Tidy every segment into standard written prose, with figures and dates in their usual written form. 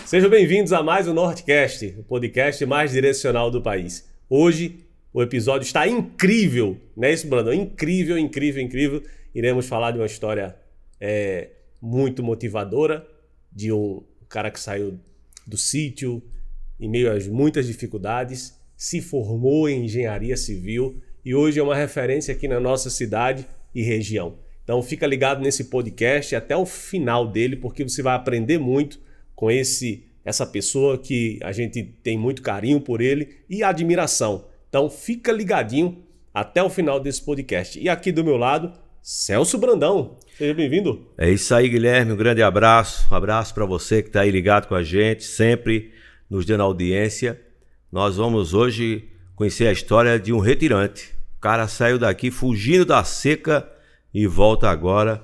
Sejam bem-vindos a mais um Nortecast, o podcast mais direcional do país. Hoje o episódio está incrível, não é isso, Brandão? Incrível, incrível, incrível. Iremos falar de uma história muito motivadora, de um cara que saiu do sítio em meio a muitas dificuldades, se formou em engenharia civil e hoje é uma referência aqui na nossa cidade e região. Então fica ligado nesse podcast até o final dele, porque você vai aprender muito com essa pessoa que a gente tem muito carinho por ele e admiração. Então fica ligadinho até o final desse podcast. E aqui do meu lado, Celso Brandão. Seja bem-vindo. É isso aí, Guilherme. Um grande abraço. Um abraço para você que está aí ligado com a gente, sempre nos dando audiência. Nós vamos hoje conhecer a história de um retirante. O cara saiu daqui fugindo da seca e volta agora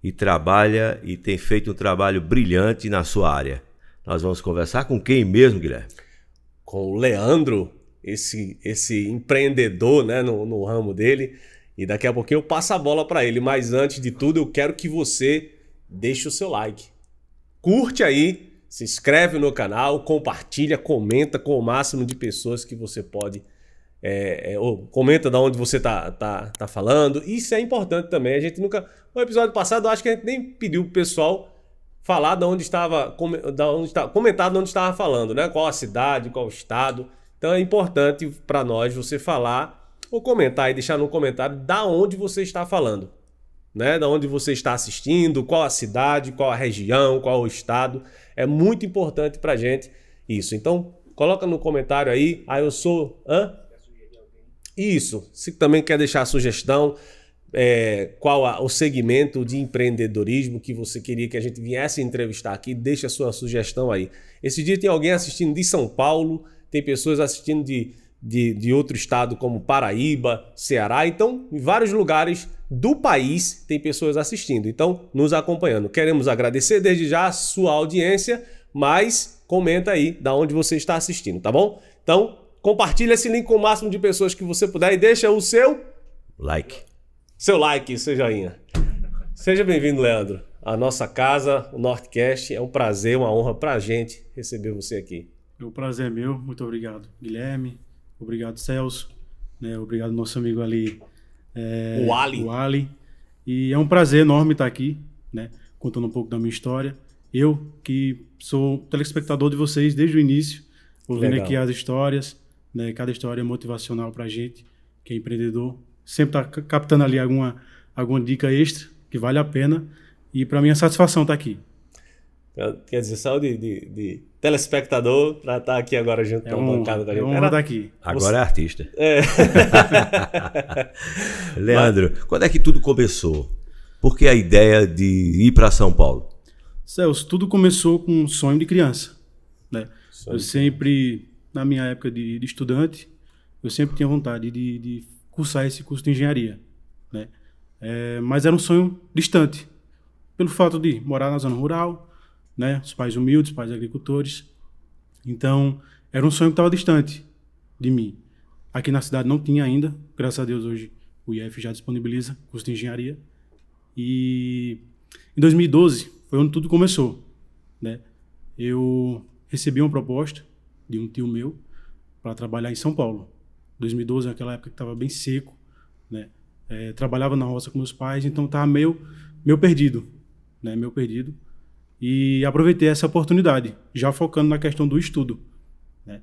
e trabalha e tem feito um trabalho brilhante na sua área. Nós vamos conversar com quem mesmo, Guilherme? Com o Leandro, esse empreendedor, né, no ramo dele. E daqui a pouquinho eu passo a bola para ele. Mas antes de tudo, eu quero que você deixe o seu like. Curte aí, se inscreve no canal, compartilha, comenta com o máximo de pessoas que você pode. Ou comenta de onde você tá falando. Isso é importante também. A gente nunca. No episódio passado, eu acho que a gente nem pediu pro pessoal falar de onde estava, comentar de onde estava falando, né? Qual a cidade, qual o estado. Então é importante para nós você falar ou comentar e deixar no comentário da onde você está falando, né? Da onde você está assistindo, qual a cidade, qual a região, qual o estado. É muito importante para gente isso. Então coloca no comentário aí. Eu sou... Isso. Se também quer deixar a sugestão, qual o segmento de empreendedorismo que você queria que a gente viesse entrevistar aqui, deixa a sua sugestão aí. Esse dia tem alguém assistindo de São Paulo, tem pessoas assistindo de outro estado como Paraíba, Ceará. Então, em vários lugares do país tem pessoas assistindo. Então, nos acompanhando. Queremos agradecer desde já a sua audiência, mas comenta aí da onde você está assistindo, tá bom? Então, compartilha esse link com o máximo de pessoas que você puder e deixa o seu like. Seu like, seu joinha. Seja bem-vindo, Leandro. A nossa casa, o Nortecast, é um prazer, uma honra pra gente receber você aqui. O prazer é meu. Muito obrigado, Guilherme. Obrigado, Celso. Obrigado, nosso amigo ali, o Ali. E é um prazer enorme estar aqui, né, contando um pouco da minha história. Eu, que sou telespectador de vocês desde o início, ouvindo aqui as histórias, né, cada história é motivacional pra gente, que é empreendedor. Sempre está captando ali alguma dica extra que vale a pena. E para mim é satisfação estar aqui. Quer dizer, só de telespectador para estar aqui agora junto com a bancada da gente. É honra daqui. Agora é artista. Leandro, quando é que tudo começou? Por que a ideia de ir para São Paulo? Celso, tudo começou com um sonho de criança, né? Eu sempre, na minha época de estudante, eu sempre tinha vontade de cursar esse curso de engenharia, né? Mas era um sonho distante, pelo fato de morar na zona rural, né? Os pais humildes, pais agricultores. Então, era um sonho que estava distante de mim. Aqui na cidade não tinha ainda, graças a Deus hoje o IF já disponibiliza curso de engenharia. E em 2012 foi onde tudo começou, né? Eu recebi uma proposta de um tio meu para trabalhar em São Paulo. 2012, naquela época que estava bem seco, né? Trabalhava na roça com meus pais, então estava meio perdido, né? Meio perdido. E aproveitei essa oportunidade, já focando na questão do estudo, né?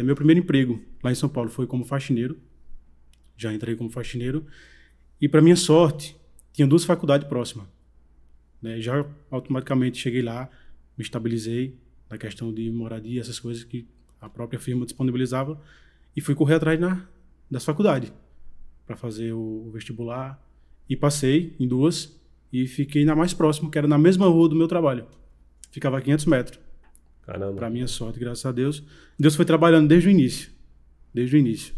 Meu primeiro emprego lá em São Paulo foi como faxineiro. Já entrei como faxineiro. E, para minha sorte, tinha 2 faculdades próximas, né? Já automaticamente cheguei lá, me estabilizei na questão de moradia, essas coisas que a própria firma disponibilizava. E fui correr atrás das faculdades para fazer o vestibular E passei em 2 e fiquei na mais próxima, que era na mesma rua do meu trabalho. Ficava a 500 metros. Caramba. Para minha sorte, graças a Deus. Deus foi trabalhando desde o início. Desde o início.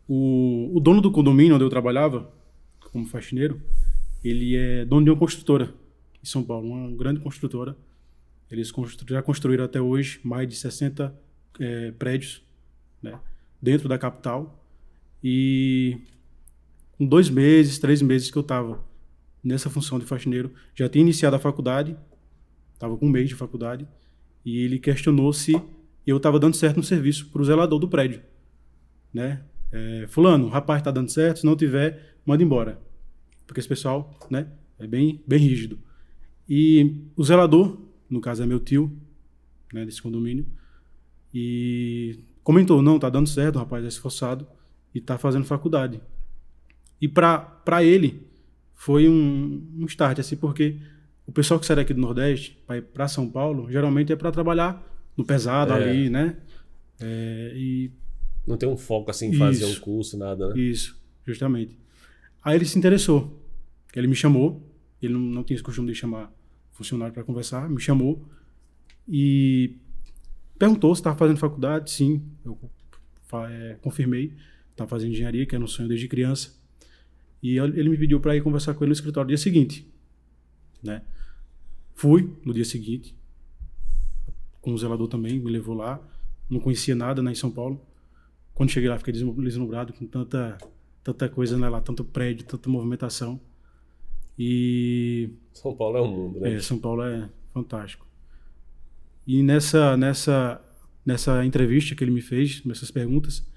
O dono do condomínio onde eu trabalhava, como faxineiro, ele é dono de uma construtora em São Paulo, uma grande construtora. Eles já construíram até hoje mais de 60 prédios, né, dentro da capital. E com 2 meses, 3 meses que eu estava nessa função de faxineiro, já tinha iniciado a faculdade, estava com 1 mês de faculdade, e ele questionou se eu estava dando certo no serviço para o zelador do prédio, né? Fulano, o rapaz está dando certo, se não tiver, manda embora. Porque esse pessoal, né, é bem rígido. E o zelador, no caso é meu tio, né, desse condomínio, e comentou, não, tá dando certo, o rapaz é esforçado e tá fazendo faculdade. E para ele foi um start, assim, porque o pessoal que sai daqui do Nordeste para São Paulo, geralmente é para trabalhar no pesado ali, né? E não tem um foco assim em fazer um curso, nada, né? Isso, justamente. Aí ele se interessou. Ele me chamou, ele não tinha esse costume de chamar funcionário para conversar, me chamou e perguntou se estava fazendo faculdade. Sim, eu confirmei. Estava fazendo engenharia, que era um sonho desde criança. E ele me pediu para ir conversar com ele no escritório no dia seguinte, né? Fui no dia seguinte, com o zelador também, me levou lá. Não conhecia nada, né, em São Paulo. Quando cheguei lá, fiquei deslumbrado com tanta coisa, né, lá, tanto prédio, tanta movimentação. E São Paulo é um mundo, né? São Paulo é fantástico. E nessa entrevista que ele me fez, nessas perguntas,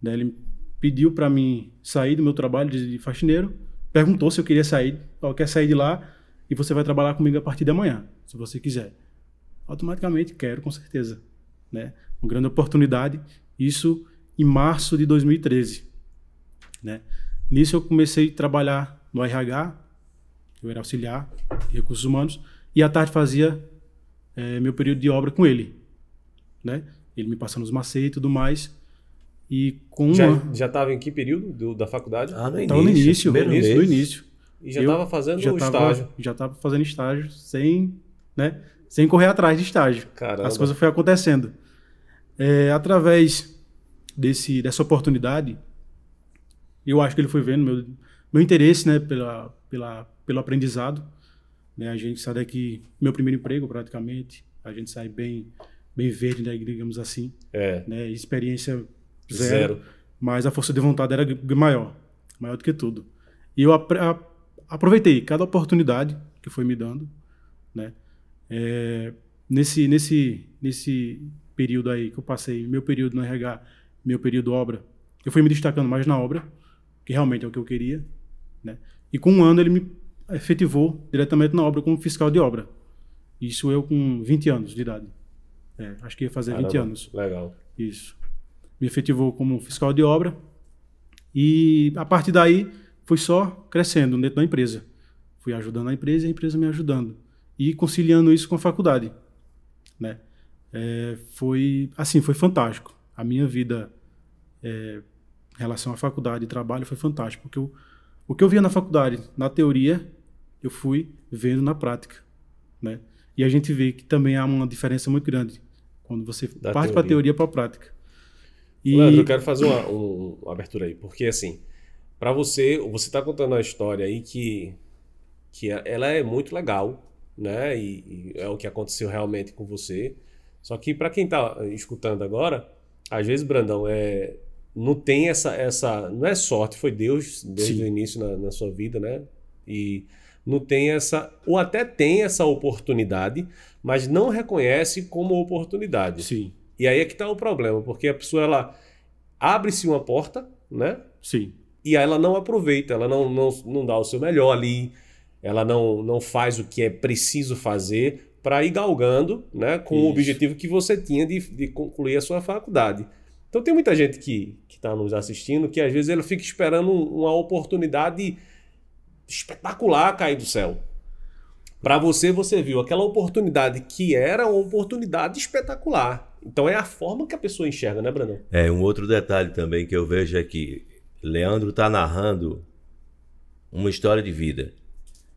né, ele pediu para mim sair do meu trabalho de faxineiro, perguntou se eu queria sair, quer sair de lá e você vai trabalhar comigo a partir de amanhã, se você quiser. Automaticamente, quero, com certeza, né? Uma grande oportunidade, isso em março de 2013, né? Nisso eu comecei a trabalhar no RH, eu era auxiliar de recursos humanos, e à tarde fazia meu período de obra com ele, né? Ele me passando os macetes e tudo mais. E com já estava em que período da faculdade? No início. No início. E já estava fazendo estágio? Já estava fazendo estágio sem correr atrás de estágio. Caramba. As coisas foram acontecendo. Através dessa oportunidade, eu acho que ele foi vendo meu interesse, né, pelo aprendizado. Né? A gente sai daqui, meu primeiro emprego praticamente, a gente sai bem verde, né, digamos assim. Né? Experiência zero. Mas a força de vontade era maior do que tudo. E eu aproveitei cada oportunidade que foi me dando, né? Nesse período aí que eu passei, meu período no RH, meu período obra, eu fui me destacando mais na obra, que realmente é o que eu queria, né? E com 1 ano ele me efetivou diretamente na obra como fiscal de obra. Isso eu com 20 anos de idade. Acho que ia fazer 20 anos. Legal. Isso. Me efetivou como fiscal de obra e a partir daí fui só crescendo dentro da empresa. Fui ajudando a empresa e a empresa me ajudando. E conciliando isso com a faculdade, né? Foi fantástico. A minha vida em relação à faculdade e trabalho foi fantástico, porque o que eu via na faculdade, na teoria, eu fui vendo na prática, né? E a gente vê que também há uma diferença muito grande quando você parte para a teoria para a prática. Leandro, eu quero fazer uma abertura aí, porque assim, para você está contando uma história aí que ela é muito legal, né? E é o que aconteceu realmente com você. Só que para quem está escutando agora, às vezes, Brandão, não tem essa não é sorte, foi Deus desde o início na sua vida, né? E não tem ou até tem essa oportunidade, mas não reconhece como oportunidade. Sim. E aí é que está o problema, porque a pessoa, ela abre-se uma porta, né? Sim. E aí ela não aproveita, ela não dá o seu melhor ali, ela não faz o que é preciso fazer para ir galgando, né, com o objetivo que você tinha de concluir a sua faculdade. Então tem muita gente que está nos assistindo que às vezes ele fica esperando uma oportunidade espetacular cair do céu. Para você viu aquela oportunidade que era uma oportunidade espetacular. Então é a forma que a pessoa enxerga, né, Brandão? Um outro detalhe também que eu vejo é que Leandro está narrando uma história de vida.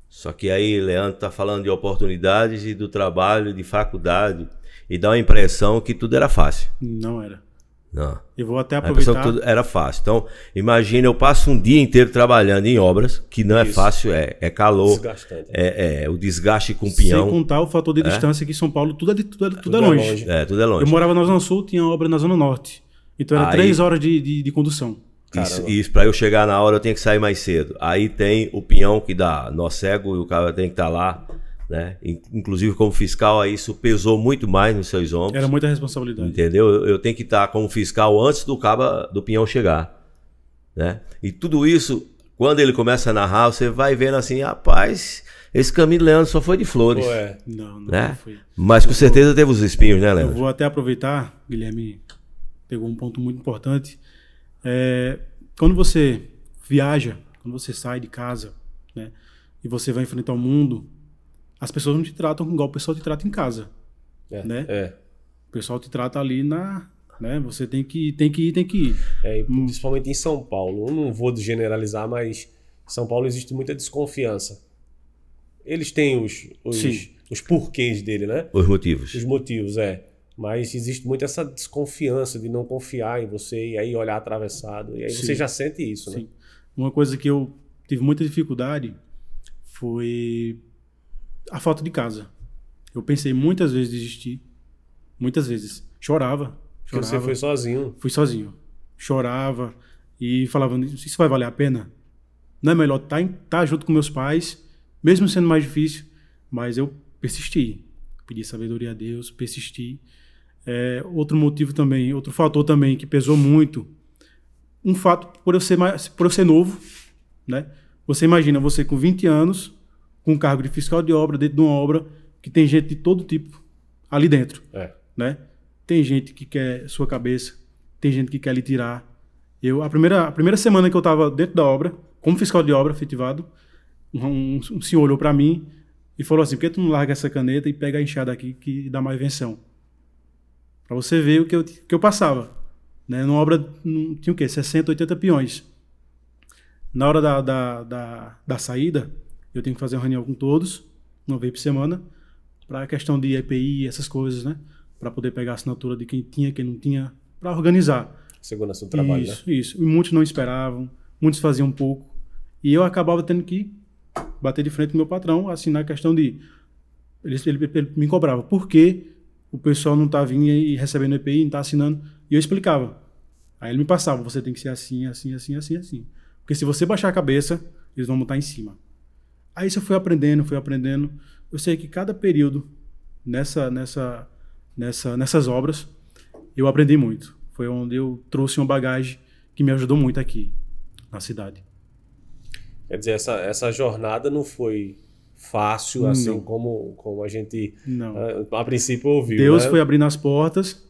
Só que aí Leandro está falando de oportunidades e do trabalho, de faculdade, e dá uma impressão que tudo era fácil. Não era. Não. Eu vou até A impressão que aproveitar. tudo era fácil. Então, imagina, eu passo um dia inteiro trabalhando em obras, que não é Isso. fácil, é calor, Desgastante. é o desgaste com o Sem pinhão. contar o fator de distância, que em São Paulo tudo é longe. Tudo é longe. Eu morava na Zona Sul, tinha obra na Zona Norte. Então era Aí- 3 horas de condução. Isso para eu chegar na hora eu tenho que sair mais cedo. Aí tem o pinhão que dá nó cego e o cara tem que estar lá, né? Inclusive como fiscal, aí isso pesou muito mais nos seus ombros. Era muita responsabilidade. Entendeu? Eu tenho que estar como fiscal antes do pinhão chegar, né? E tudo isso, quando ele começa a narrar, você vai vendo assim, rapaz, esse caminho de Leandro só foi de flores, Pô, é. Não né? foi. Mas com certeza teve os espinhos, né, Eu Leandro? vou até aproveitar, Guilherme pegou um ponto muito importante. Quando você viaja, quando você sai de casa, né, e você vai enfrentar o mundo, as pessoas não te tratam igual o pessoal te trata em casa, né? O pessoal te trata ali né? Você tem que ir. E principalmente em São Paulo. Eu não vou generalizar, mas em São Paulo existe muita desconfiança. Eles têm os porquês dele, né? Os motivos. Os motivos, Mas existe muito essa desconfiança de não confiar em você e aí olhar atravessado. E aí você já sente isso, né? Sim. Uma coisa que eu tive muita dificuldade foi a falta de casa. Eu pensei muitas vezes em desistir. Muitas vezes. Chorava. Porque você foi sozinho. Fui sozinho. Chorava e falava, isso vai valer a pena? Não é melhor estar junto com meus pais, mesmo sendo mais difícil? Mas eu persisti. Pedi sabedoria a Deus, persisti. Outro motivo também, outro fator também que pesou muito, um fato por eu ser novo, né? Você imagina, você com 20 anos, com um cargo de fiscal de obra, dentro de uma obra que tem gente de todo tipo ali dentro, né? Tem gente que quer sua cabeça, tem gente que quer lhe tirar. A primeira semana que eu estava dentro da obra, como fiscal de obra efetivado, um senhor olhou para mim e falou assim, por que tu não larga essa caneta e pega a enxada aqui que dá mais invenção? Para você ver o que eu passava. Né? Numa obra tinha o quê? 60, 80 peões. Na hora da saída, eu tenho que fazer uma reunião com todos, uma vez por semana, para a questão de EPI, essas coisas, né? Para poder pegar a assinatura de quem tinha, quem não tinha, para organizar. Segurança do trabalho, isso, né? Isso. E muitos não esperavam, muitos faziam pouco. E eu acabava tendo que bater de frente com o meu patrão, assim, na questão de... Ele me cobrava. Por que o pessoal não está vindo e recebendo EPI, não está assinando? E eu explicava. Aí ele me passava, você tem que ser assim, assim, assim, assim, assim. Porque se você baixar a cabeça, eles vão montar em cima. Aí isso eu fui aprendendo. Eu sei que cada período nessas obras, eu aprendi muito. Foi onde eu trouxe uma bagagem que me ajudou muito aqui, na cidade. Quer dizer, essa jornada não foi fácil, assim como a gente a princípio ouviu. Deus né? foi abrindo as portas,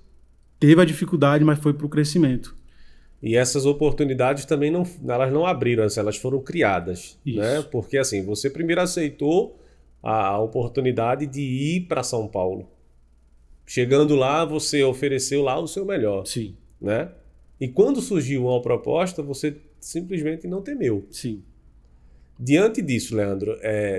teve a dificuldade, mas foi para o crescimento. E essas oportunidades também elas não abriram, elas foram criadas. Né? Porque assim, você primeiro aceitou a oportunidade de ir para São Paulo. Chegando lá, você ofereceu lá o seu melhor. Sim. Né? E quando surgiu uma proposta, você simplesmente não temeu. Sim. Diante disso, Leandro,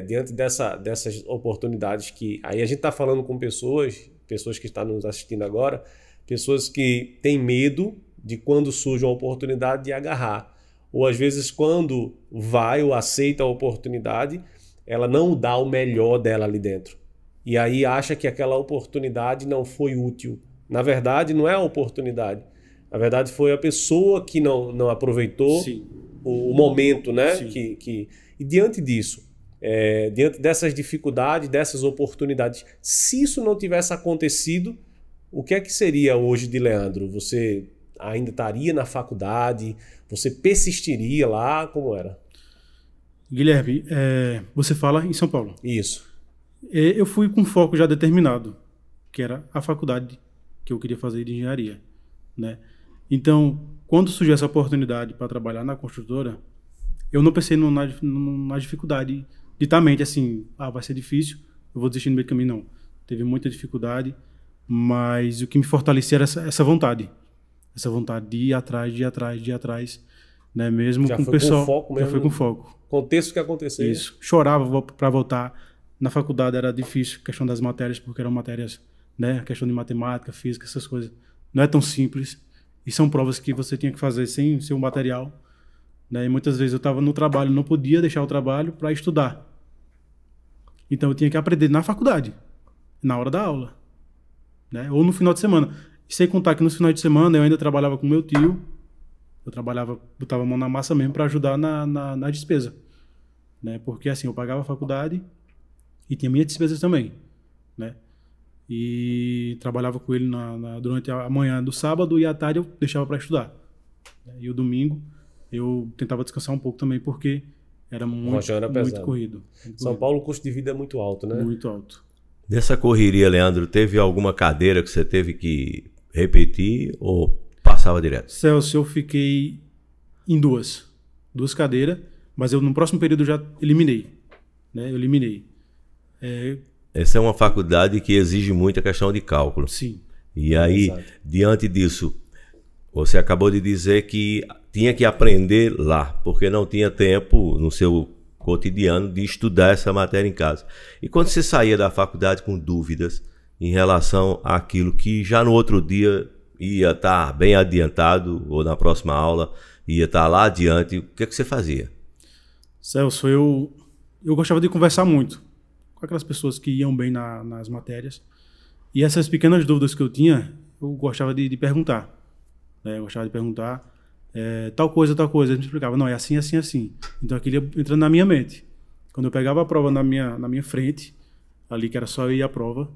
diante dessas oportunidades que... Aí a gente está falando com pessoas que estão nos assistindo agora, pessoas que têm medo de quando surge uma oportunidade de agarrar. Ou às vezes quando vai ou aceita a oportunidade, ela não dá o melhor dela ali dentro. E aí acha que aquela oportunidade não foi útil. Na verdade, não é a oportunidade. Na verdade, foi a pessoa que não aproveitou o momento, né? E diante disso, diante dessas dificuldades, dessas oportunidades, se isso não tivesse acontecido, o que é que seria hoje de Leandro? Você ainda estaria na faculdade? Você persistiria lá? Como era? Guilherme, você fala em São Paulo. Isso. Eu fui com foco já determinado, que era a faculdade que eu queria fazer de engenharia, né? Então, quando surgiu essa oportunidade para trabalhar na construtora, eu não pensei na dificuldade de ter a mente assim, vai ser difícil, eu vou desistir no meio do caminho, não. Teve muita dificuldade, mas o que me fortalecia era essa vontade de ir atrás, né? Mesmo Já com o foi com pessoal, foco já mesmo? foi com foco. Contexto que aconteceu. Isso. Chorava para voltar. Na faculdade era difícil, questão das matérias, porque eram matérias, né? Questão de matemática, física, essas coisas. Não é tão simples. E são provas que você tinha que fazer sem o material, né? E muitas vezes eu estava no trabalho, não podia deixar o trabalho para estudar. Então eu tinha que aprender na faculdade, na hora da aula, né? Ou no final de semana. E sem contar que nos finais de semana eu ainda trabalhava com meu tio. Eu trabalhava, botava a mão na massa mesmo para ajudar na despesa, né? Porque assim, eu pagava a faculdade e tinha minhas despesas também, né? E trabalhava com ele durante a manhã do sábado e à tarde eu deixava para estudar, né? E o domingo eu tentava descansar um pouco também, porque era muito corrido. São Paulo, o custo de vida é muito alto, né? Muito alto. Nessa correria, Leandro, teve alguma cadeira que você teve que repetir ou passava direto? Celso, eu fiquei em duas cadeiras, mas eu no próximo período já eliminei, né? Eu eliminei. Essa é uma faculdade que exige muita questão de cálculo. Sim. E aí, Exato. diante disso, você acabou de dizer que tinha que aprender lá, porque não tinha tempo no seu cotidiano de estudar essa matéria em casa. E quando você saía da faculdade com dúvidas em relação àquilo que já no outro dia ia estar bem adiantado, ou na próxima aula ia estar lá adiante, o que é que você fazia? Celso, eu gostava de conversar muito com aquelas pessoas que iam bem nas matérias. E essas pequenas dúvidas que eu tinha, eu gostava de perguntar, né? Eu gostava de perguntar tal coisa. A gente explicava, não, é assim, assim, assim. Então aquilo ia entrando na minha mente. Quando eu pegava a prova na minha frente, ali que era só eu ir à prova,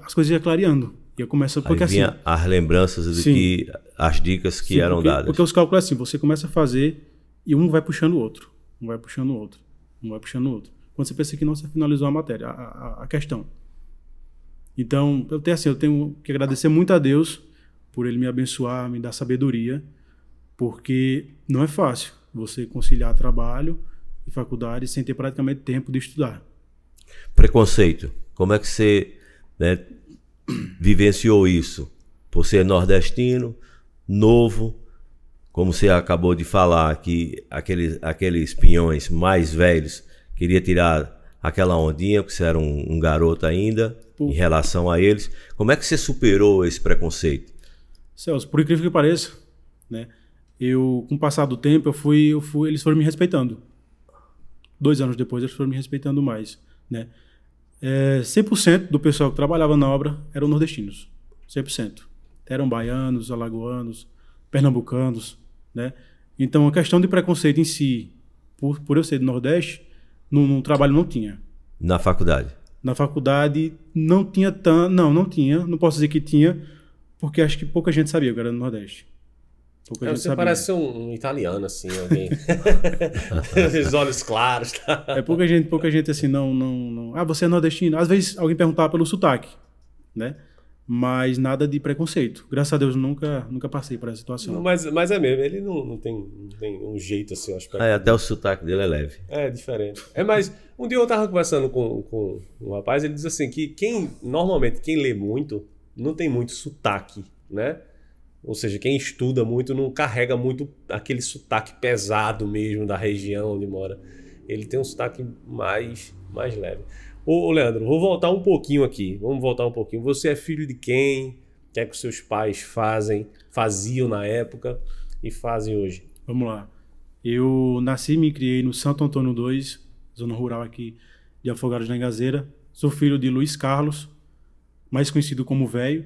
as coisas iam clareando. Ia começando, porque vinha assim, as lembranças de as dicas que eram dadas. Porque os cálculos assim, você começa a fazer e um vai puxando o outro. Um vai puxando o outro. Um vai puxando o outro. Quando você pensa que não, você finalizou a matéria, a questão. Então, eu tenho que agradecer muito a Deus por Ele me abençoar, me dar sabedoria, porque não é fácil você conciliar trabalho e faculdade sem ter praticamente tempo de estudar. Preconceito. Como é que você, né, vivenciou isso? Por ser nordestino, novo, como você acabou de falar, que aqueles pinhões mais velhos queria tirar aquela ondinha, porque você era um garoto ainda, em relação a eles. Como é que você superou esse preconceito? Celso, por incrível que pareça, né, com o passar do tempo, eles foram me respeitando. 2 anos depois, eles foram me respeitando mais, né? 100% do pessoal que trabalhava na obra eram nordestinos. 100%. Eram baianos, alagoanos, pernambucanos, né? Então, a questão de preconceito em si, por eu ser do Nordeste, no trabalho não tinha. Na faculdade? Na faculdade não tinha tanto. Não tinha. Não posso dizer que tinha, porque acho que pouca gente sabia que eu era do Nordeste. Você sabia. Parece um italiano, assim, alguém. Os olhos claros. Tá? Pouca gente assim, não. Ah, você é nordestino? Às vezes alguém perguntava pelo sotaque, né? Mas nada de preconceito. Graças a Deus nunca passei por essa situação. Mas é mesmo, ele não tem um jeito assim, eu acho. Até o sotaque dele é leve. É diferente. Mas um dia eu tava conversando com um rapaz, ele diz assim que normalmente quem lê muito não tem muito sotaque, né? Ou seja, quem estuda muito não carrega muito aquele sotaque pesado mesmo da região onde mora. Ele tem um sotaque mais leve. Ô Leandro, vou voltar um pouquinho aqui. Vamos voltar um pouquinho. Você é filho de quem? O que é que os seus pais faziam na época e fazem hoje? Vamos lá. Eu nasci e me criei no Santo Antônio 2, zona rural aqui de Afogados da Engazeira. Sou filho de Luiz Carlos, mais conhecido como Velho,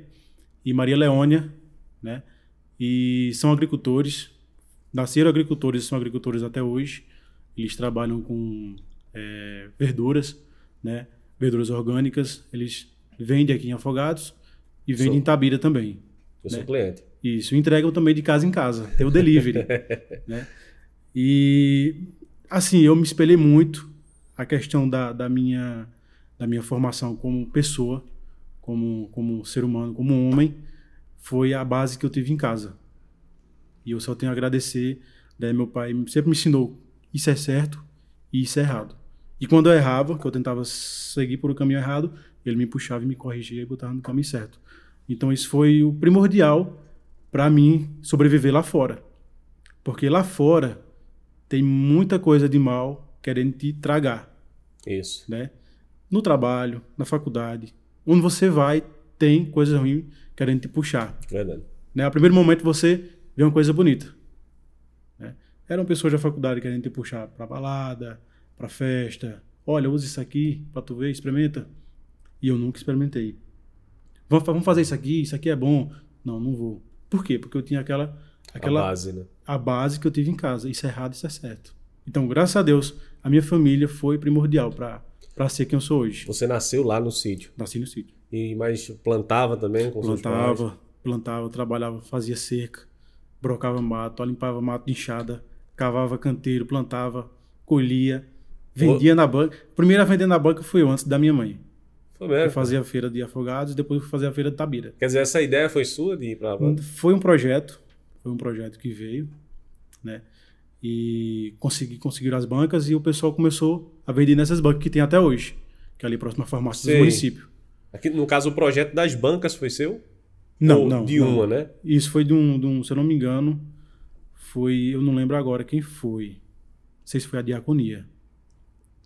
e Maria Leônia, né? E são agricultores. Nasceram agricultores e são agricultores até hoje. Eles trabalham com verduras, né? Verduras orgânicas. Eles vendem aqui em Afogados e vendem em Itabira também. Eu sou cliente. Isso, entregam também de casa em casa. Tem o delivery, né? E assim, eu me espelhei muito a questão da minha formação como pessoa, como ser humano, como homem, foi a base que eu tive em casa. E eu só tenho a agradecer, né? Meu pai sempre me ensinou isso é certo e isso é errado. E quando eu errava, que eu tentava seguir por o caminho errado, ele me puxava e me corrigia e botava no caminho certo. Então isso foi o primordial para mim sobreviver lá fora. Porque lá fora tem muita coisa de mal querendo te tragar. Isso. Né? No trabalho, na faculdade, onde você vai, tem coisas ruins querendo te puxar. Verdade. Né? A primeiro momento você vê uma coisa bonita. Né? Eram pessoas da faculdade querendo te puxar pra balada, pra festa. Olha, usa isso aqui pra tu ver, experimenta. E eu nunca experimentei. Vamos fazer isso aqui é bom. Não, não vou. Por quê? Porque eu tinha aquela A base, né? a base que eu tive em casa. Isso é errado, isso é certo. Então, graças a Deus, a minha família foi primordial para ser quem eu sou hoje. Você nasceu lá no sítio. Nasci no sítio. Mas plantava também com seus pais? Plantava, trabalhava, fazia cerca, brocava mato, limpava mato de enxada, cavava canteiro, plantava, colhia, vendia na banca. Primeiro a vender na banca fui eu, antes da minha mãe. Foi mesmo? Eu fazia a feira de Afogados, depois eu fazia a feira de Tabira. Quer dizer, essa ideia foi sua de ir para lá? Foi um projeto que veio, né? E conseguiram as bancas e o pessoal começou a vender nessas bancas que tem até hoje, que é ali próximo à farmácia do município. Aqui, no caso, o projeto das bancas foi seu? Não. Uma, né? Isso foi de um, se eu não me engano, eu não lembro agora quem foi. Não sei se foi a Diaconia,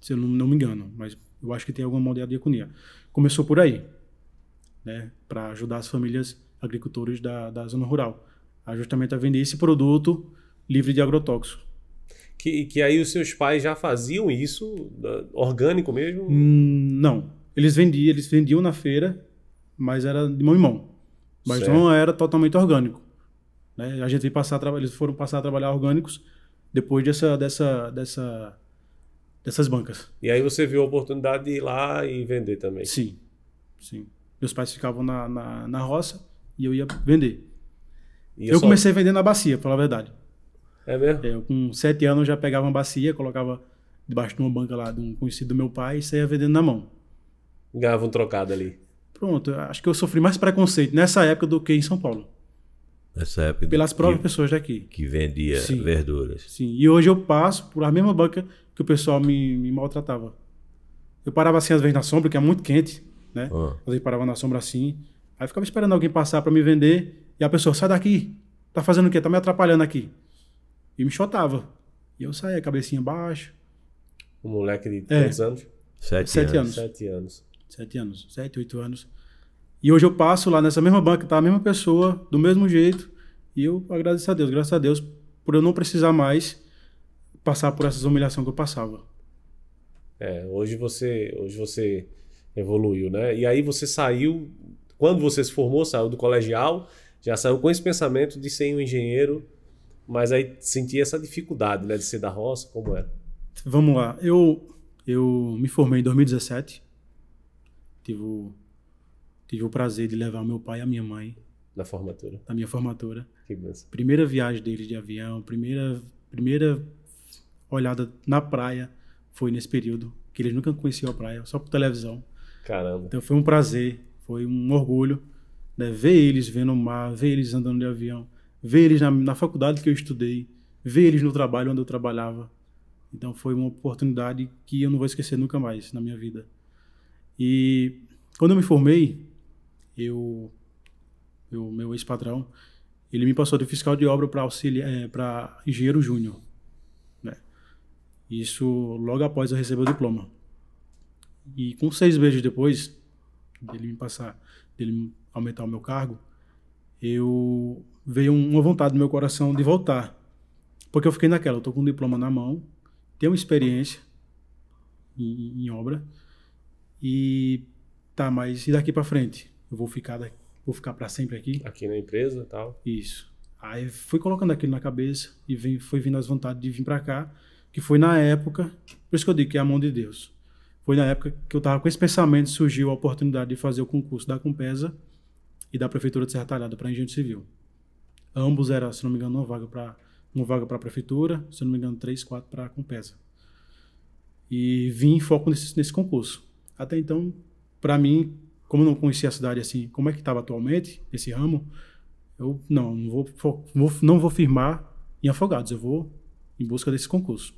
se eu não me engano, mas eu acho que tem alguma mão da Diaconia. Começou por aí, né? Para ajudar as famílias agricultores da zona rural, justamente a vender esse produto livre de agrotóxico. Que aí os seus pais já faziam isso, orgânico mesmo? Não. Eles vendiam na feira, mas era de mão em mão. Mas certo. Não era totalmente orgânico. Né? Eles foram passar a trabalhar orgânicos depois dessas bancas. E aí você viu a oportunidade de ir lá e vender também? Sim. Meus pais ficavam na roça e eu ia vender. Eu comecei a vender na bacia, pra falar a verdade. É mesmo? Eu, com 7 anos, eu já pegava uma bacia, colocava debaixo de uma banca lá de um conhecido do meu pai e saía vendendo na mão. Ganhava um trocado ali. Pronto, acho que eu sofri mais preconceito nessa época do que em São Paulo. Nessa época. Pelas próprias pessoas daqui. Que vendia verduras. Sim, e hoje eu passo por a mesma banca que o pessoal me maltratava. Eu parava assim às vezes na sombra, que é muito quente, né? Às vezes parava na sombra assim, aí ficava esperando alguém passar para me vender e a pessoa, sai daqui, tá fazendo o quê? Tá me atrapalhando aqui. E me chotava. E eu saía, cabecinha baixa. Um moleque de quantos anos? 7 anos. 7 anos. 7 anos, 7, 8 anos. E hoje eu passo lá nessa mesma banca, tá a mesma pessoa, do mesmo jeito, e eu agradeço a Deus, graças a Deus, por eu não precisar mais passar por essas humilhações que eu passava. Hoje você evoluiu, né? E aí você saiu, quando você se formou, saiu do colegial, já saiu com esse pensamento de ser um engenheiro, mas aí sentia essa dificuldade, né, de ser da roça, como era? Vamos lá, eu me formei em 2017, tive o prazer de levar meu pai e a minha mãe na formatura. Na minha formatura. Que benção. Primeira viagem deles de avião, primeira olhada na praia foi nesse período, que eles nunca conheciam a praia, só por televisão. Caramba. Então foi um prazer, foi um orgulho, né, ver eles vendo o mar, ver eles andando de avião, ver eles na faculdade que eu estudei, ver eles no trabalho onde eu trabalhava. Então foi uma oportunidade que eu não vou esquecer nunca mais na minha vida. E quando eu me formei, meu ex-patrão, ele me passou de fiscal de obra para engenheiro júnior, né? Isso logo após eu receber o diploma. E com 6 meses depois dele aumentar o meu cargo, veio uma vontade no meu coração de voltar. Porque eu fiquei naquela, eu tô com o diploma na mão, tenho experiência em obra, mas e daqui para frente? Eu vou ficar para sempre aqui? Aqui na empresa e tal? Isso. Aí fui colocando aquilo na cabeça e foi vindo as vontades de vir para cá, que foi na época, por isso que eu digo que é a mão de Deus. Foi na época que eu estava com esse pensamento, surgiu a oportunidade de fazer o concurso da Compesa e da Prefeitura de Serra Talhada para engenheiro civil. Ambos eram, se não me engano, uma vaga para a Prefeitura, se não me engano, 3, 4 para a Compesa. E vim em foco nesse concurso. Até então, para mim, como eu não conhecia a cidade assim, como é que estava atualmente, esse ramo, eu não vou firmar em Afogados, eu vou em busca desse concurso.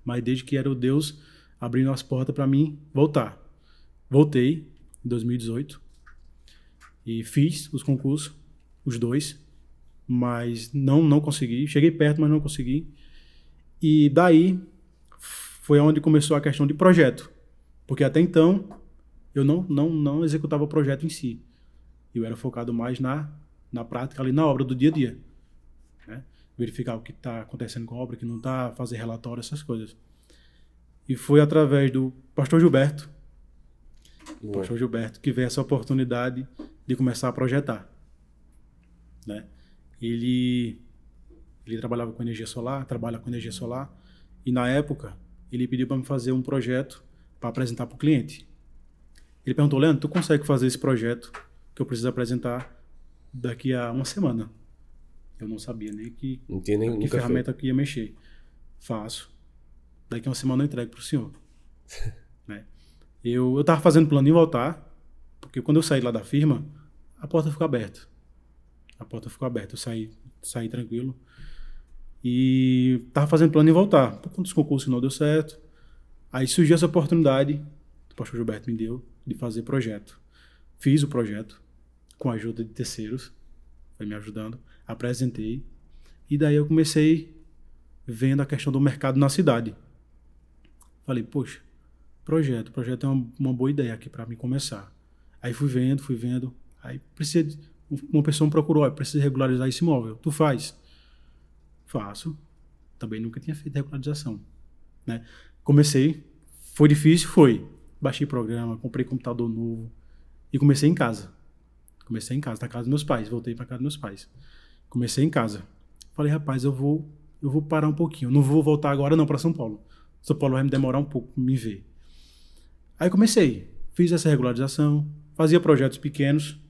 Mas desde que era o Deus abrindo as portas para mim voltar. Voltei em 2018 e fiz os concursos, os 2, mas não consegui. Cheguei perto, mas não consegui. E daí foi onde começou a questão de projeto, porque até então eu não executava o projeto em si. Eu era focado mais na prática, ali na obra do dia a dia, né? Verificar o que está acontecendo com a obra, o que não está, fazer relatório, essas coisas. E foi através do pastor Gilberto, que veio essa oportunidade de começar a projetar, né? Ele trabalha com energia solar, e na época ele pediu para me fazer um projeto para apresentar para o cliente. Ele perguntou: Leandro, tu consegue fazer esse projeto que eu preciso apresentar daqui a uma semana? Eu não sabia nem que ferramenta que ia mexer. Faço. Daqui a uma semana eu entrego para o senhor. Né? Eu estava fazendo plano em voltar, porque quando eu saí lá da firma, a porta ficou aberta. Eu saí tranquilo. E estava fazendo plano em voltar. Quando os concursos não deu certo, aí surgiu essa oportunidade, que o pastor Gilberto me deu, de fazer projeto. Fiz o projeto com a ajuda de terceiros, foi me ajudando, apresentei, e daí eu comecei vendo a questão do mercado na cidade. Falei, poxa, projeto é uma boa ideia aqui para mim começar. Aí fui vendo, aí uma pessoa me procurou: precisa regularizar esse imóvel, tu faz? Faço. Também nunca tinha feito regularização, né? Comecei, foi difícil, baixei programa, comprei computador novo e comecei em casa, na casa dos meus pais, voltei para casa dos meus pais, comecei em casa. Falei, rapaz, eu vou parar um pouquinho, não vou voltar agora não para São Paulo vai me demorar um pouco para me ver. Aí comecei, fiz essa regularização, fazia projetos pequenos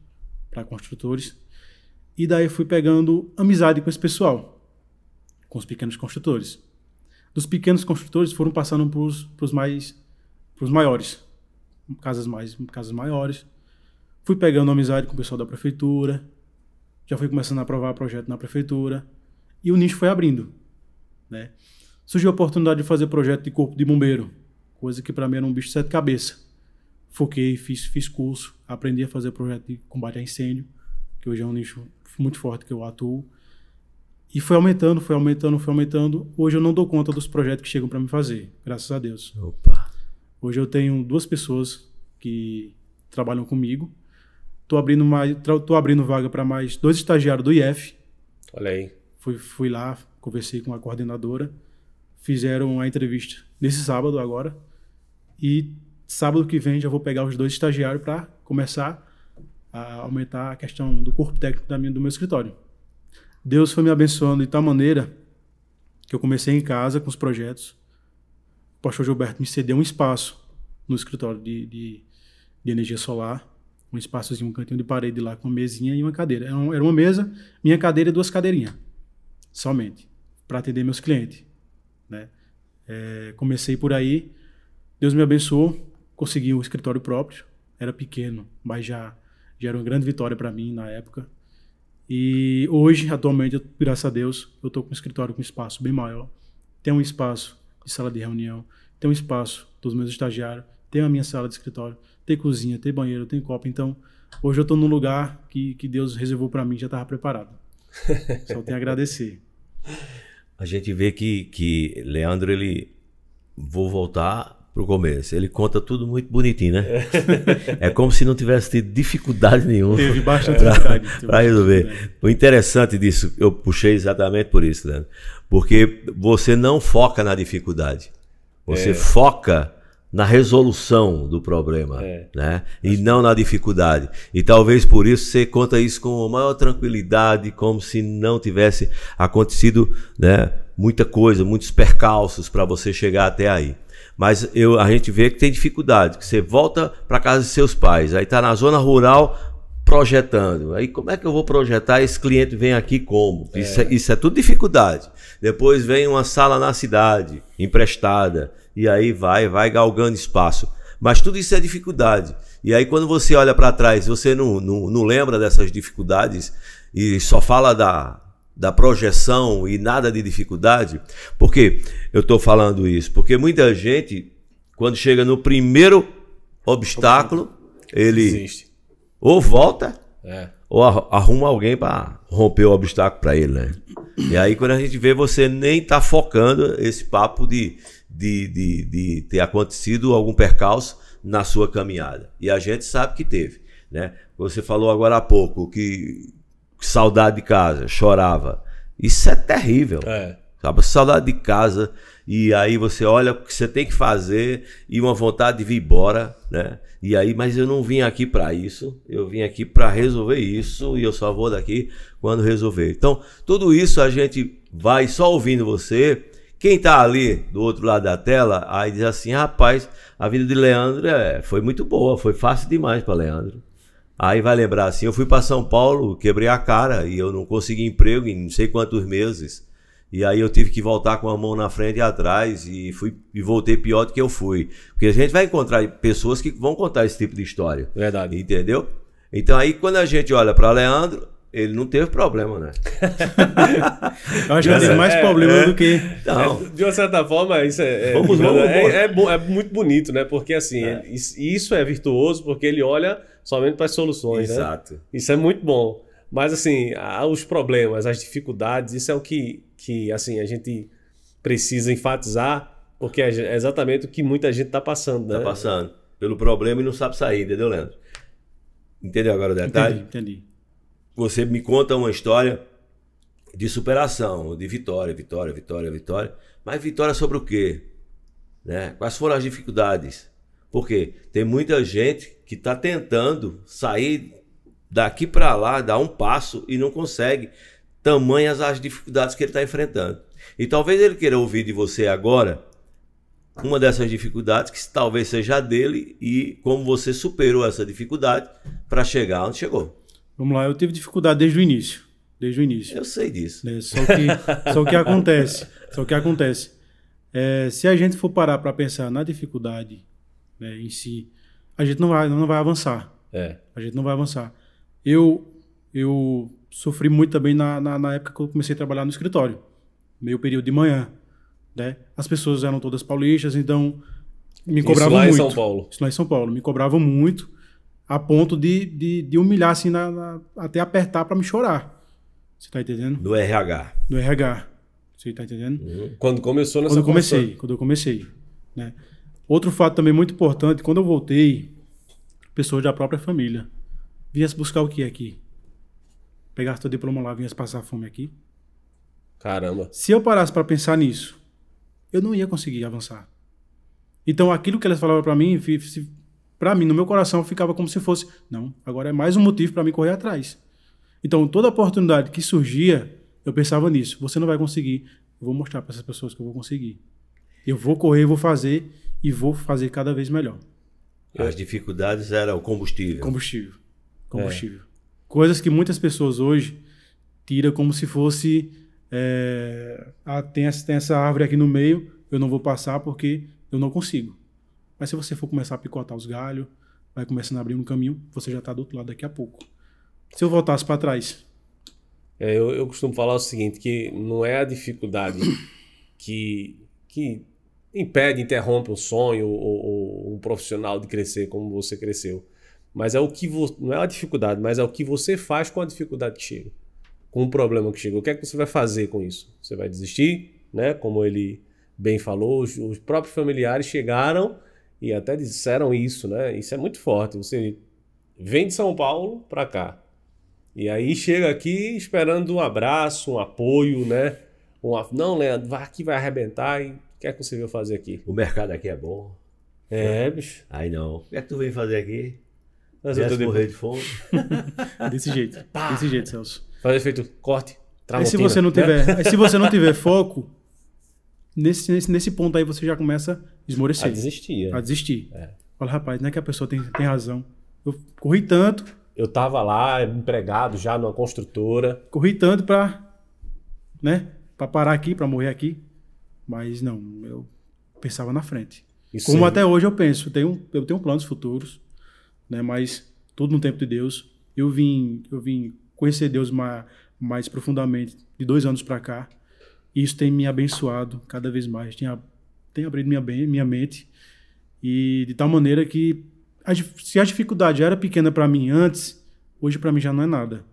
para construtores, e daí fui pegando amizade com esse pessoal, com os pequenos construtores. Dos pequenos construtores foram passando para os maiores, casas maiores. Fui pegando amizade com o pessoal da prefeitura, já fui começando a aprovar projeto na prefeitura, e o nicho foi abrindo, né? Surgiu a oportunidade de fazer projeto de corpo de bombeiro, coisa que para mim era um bicho de sete cabeças. Foquei, fiz curso, aprendi a fazer projeto de combate a incêndio, que hoje é um nicho muito forte que eu atuo. E foi aumentando. Hoje eu não dou conta dos projetos que chegam para me fazer, graças a Deus. Opa. Hoje eu tenho 2 pessoas que trabalham comigo. Tô abrindo vaga para mais 2 estagiários do IF. Olha aí. Fui lá, conversei com a coordenadora, fizeram a entrevista nesse sábado agora, e sábado que vem já vou pegar os 2 estagiários para começar a aumentar a questão do corpo técnico do meu escritório. Deus foi me abençoando de tal maneira que eu comecei em casa com os projetos. O pastor Gilberto me cedeu um espaço no escritório de energia solar, um espaçozinho, um cantinho de parede lá com uma mesinha e uma cadeira. Era uma mesa, minha cadeira e 2 cadeirinhas, somente, para atender meus clientes, né? Comecei por aí, Deus me abençoou, consegui um escritório próprio, era pequeno, mas já era uma grande vitória para mim na época. E hoje, atualmente, graças a Deus, eu estou com um escritório com um espaço bem maior. Tem um espaço de sala de reunião, tem um espaço dos meus estagiários, tem a minha sala de escritório, tem cozinha, tem banheiro, tem copo. Então, hoje eu estou num lugar que Deus reservou para mim, já estava preparado. Só tenho a agradecer. A gente vê que Leandro, vou voltar pro começo. Ele conta tudo muito bonitinho, né? É como se não tivesse tido dificuldade nenhuma. Teve bastante dificuldade. Para resolver. O interessante disso, eu puxei exatamente por isso, Leandro. Porque você não foca na dificuldade. Você foca na resolução do problema, né? E não na dificuldade. E talvez por isso você conta isso com a maior tranquilidade, como se não tivesse acontecido, né, muita coisa, muitos percalços para você chegar até aí. Mas a gente vê que tem dificuldade, que você volta para casa de seus pais, aí está na zona rural projetando. Aí como é que eu vou projetar? Esse cliente vem aqui como? Isso é tudo dificuldade. Depois vem uma sala na cidade, emprestada, e aí vai galgando espaço. Mas tudo isso é dificuldade. E aí quando você olha para trás, você não lembra dessas dificuldades e só fala da projeção e nada de dificuldade. Por que eu estou falando isso? Porque muita gente, quando chega no primeiro obstáculo, ele Existe. ou volta ou arruma alguém para romper o obstáculo para ele, né? E aí quando a gente vê, você nem tá focando esse papo de ter acontecido algum percalço na sua caminhada. E a gente sabe que teve, né? Você falou agora há pouco que saudade de casa, chorava. Isso é terrível. Sabe? Saudade de casa, e aí você olha o que você tem que fazer e uma vontade de vir embora, né? E aí, mas eu não vim aqui para isso, eu vim aqui para resolver isso e eu só vou daqui quando resolver. Então, tudo isso a gente vai só ouvindo você. Quem tá ali do outro lado da tela, aí diz assim, rapaz, a vida de Leandro foi muito boa, foi fácil demais para Leandro. Aí vai lembrar assim, eu fui para São Paulo, quebrei a cara e eu não consegui emprego em não sei quantos meses. E aí eu tive que voltar com a mão na frente e atrás e voltei pior do que eu fui. Porque a gente vai encontrar pessoas que vão contar esse tipo de história. Verdade. Entendeu? Então aí quando a gente olha para Leandro, ele não teve problema, né? Eu acho que ele teve mais problema do que... Não. De uma certa forma, isso vamos. É muito bonito, né? Porque assim, isso é virtuoso porque ele olha somente para as soluções, exato, né? Isso é muito bom. Mas assim, os problemas, as dificuldades, isso é o que assim, a gente precisa enfatizar, porque é exatamente o que muita gente está passando, né? Está passando pelo problema e não sabe sair, entendeu, Leandro? Entendeu agora o detalhe? Entendi. Você me conta uma história de superação, de vitória. Mas vitória sobre o quê? Né? Quais foram as dificuldades? Porque tem muita gente que está tentando sair daqui para lá, dar um passo e não consegue, tamanhas as dificuldades que ele está enfrentando. E talvez ele queira ouvir de você agora uma dessas dificuldades que talvez seja a dele e como você superou essa dificuldade para chegar onde chegou. Vamos lá, eu tive dificuldade desde o início. Eu sei disso. Só que acontece. Se a gente for parar para pensar na dificuldade, né, em si, a gente não vai avançar. A gente não vai avançar. Eu sofri muito também na época que eu comecei a trabalhar no escritório. Meio período de manhã, né? As pessoas eram todas paulistas, então me cobravam muito. Isso lá em São Paulo? Isso lá em São Paulo. Me cobravam muito, a ponto de humilhar, assim, até apertar para me chorar. Você tá entendendo? Do RH. Do RH. Você tá entendendo? Quando começou nessa Quando eu comecei. Né? Outro fato também muito importante, quando eu voltei, pessoas da própria família vinhas buscar o que aqui? Pegasse teu diploma lá, vinhas passar fome aqui? Caramba. Se eu parasse para pensar nisso, eu não ia conseguir avançar. Então aquilo que elas falavam para mim, no meu coração ficava como se fosse, não, agora é mais um motivo para mim correr atrás. Então toda oportunidade que surgia, eu pensava nisso. Você não vai conseguir, eu vou mostrar para essas pessoas que eu vou conseguir. Eu vou correr, vou fazer e vou fazer cada vez melhor. As dificuldades eram o combustível. Combustível. Coisas que muitas pessoas hoje tiram como se fosse tem essa árvore aqui no meio, eu não vou passar porque eu não consigo. Mas se você for começar a picotar os galhos, vai começando a abrir um caminho, você já está do outro lado daqui a pouco. Se eu voltasse para trás... Eu costumo falar o seguinte, que não é a dificuldade que impede, interrompe um sonho ou um profissional de crescer como você cresceu. Mas não é a dificuldade, mas é o que você faz com a dificuldade que chega. Com o problema que chega. O que é que você vai fazer com isso? Você vai desistir, né? Como ele bem falou, os próprios familiares chegaram e até disseram isso, né? Isso é muito forte. Você vem de São Paulo para cá. E aí chega aqui esperando um abraço, um apoio, né? Não, Leandro, aqui vai arrebentar e o que é que você veio fazer aqui? O mercado aqui é bom. Bicho. Aí não. O que é que tu veio fazer aqui? Mas eu tô morrer de fome. Desse jeito. Desse jeito, Celso. Fazer feito corte, Aí se você não tiver foco, nesse ponto aí você já começa a esmorecer. A desistir. Fala, rapaz, não é que a pessoa tem razão. Eu corri tanto. Eu tava lá, empregado já numa construtora. Corri tanto pra parar aqui, pra morrer aqui. Mas não, eu pensava na frente. Como até hoje eu penso. Eu tenho planos futuros, né? Mas tudo no tempo de Deus. Eu vim conhecer Deus mais profundamente de 2 anos pra cá. E isso tem me abençoado cada vez mais. Tem abrido minha mente. E de tal maneira que se a dificuldade era pequena para mim antes, hoje para mim já não é nada,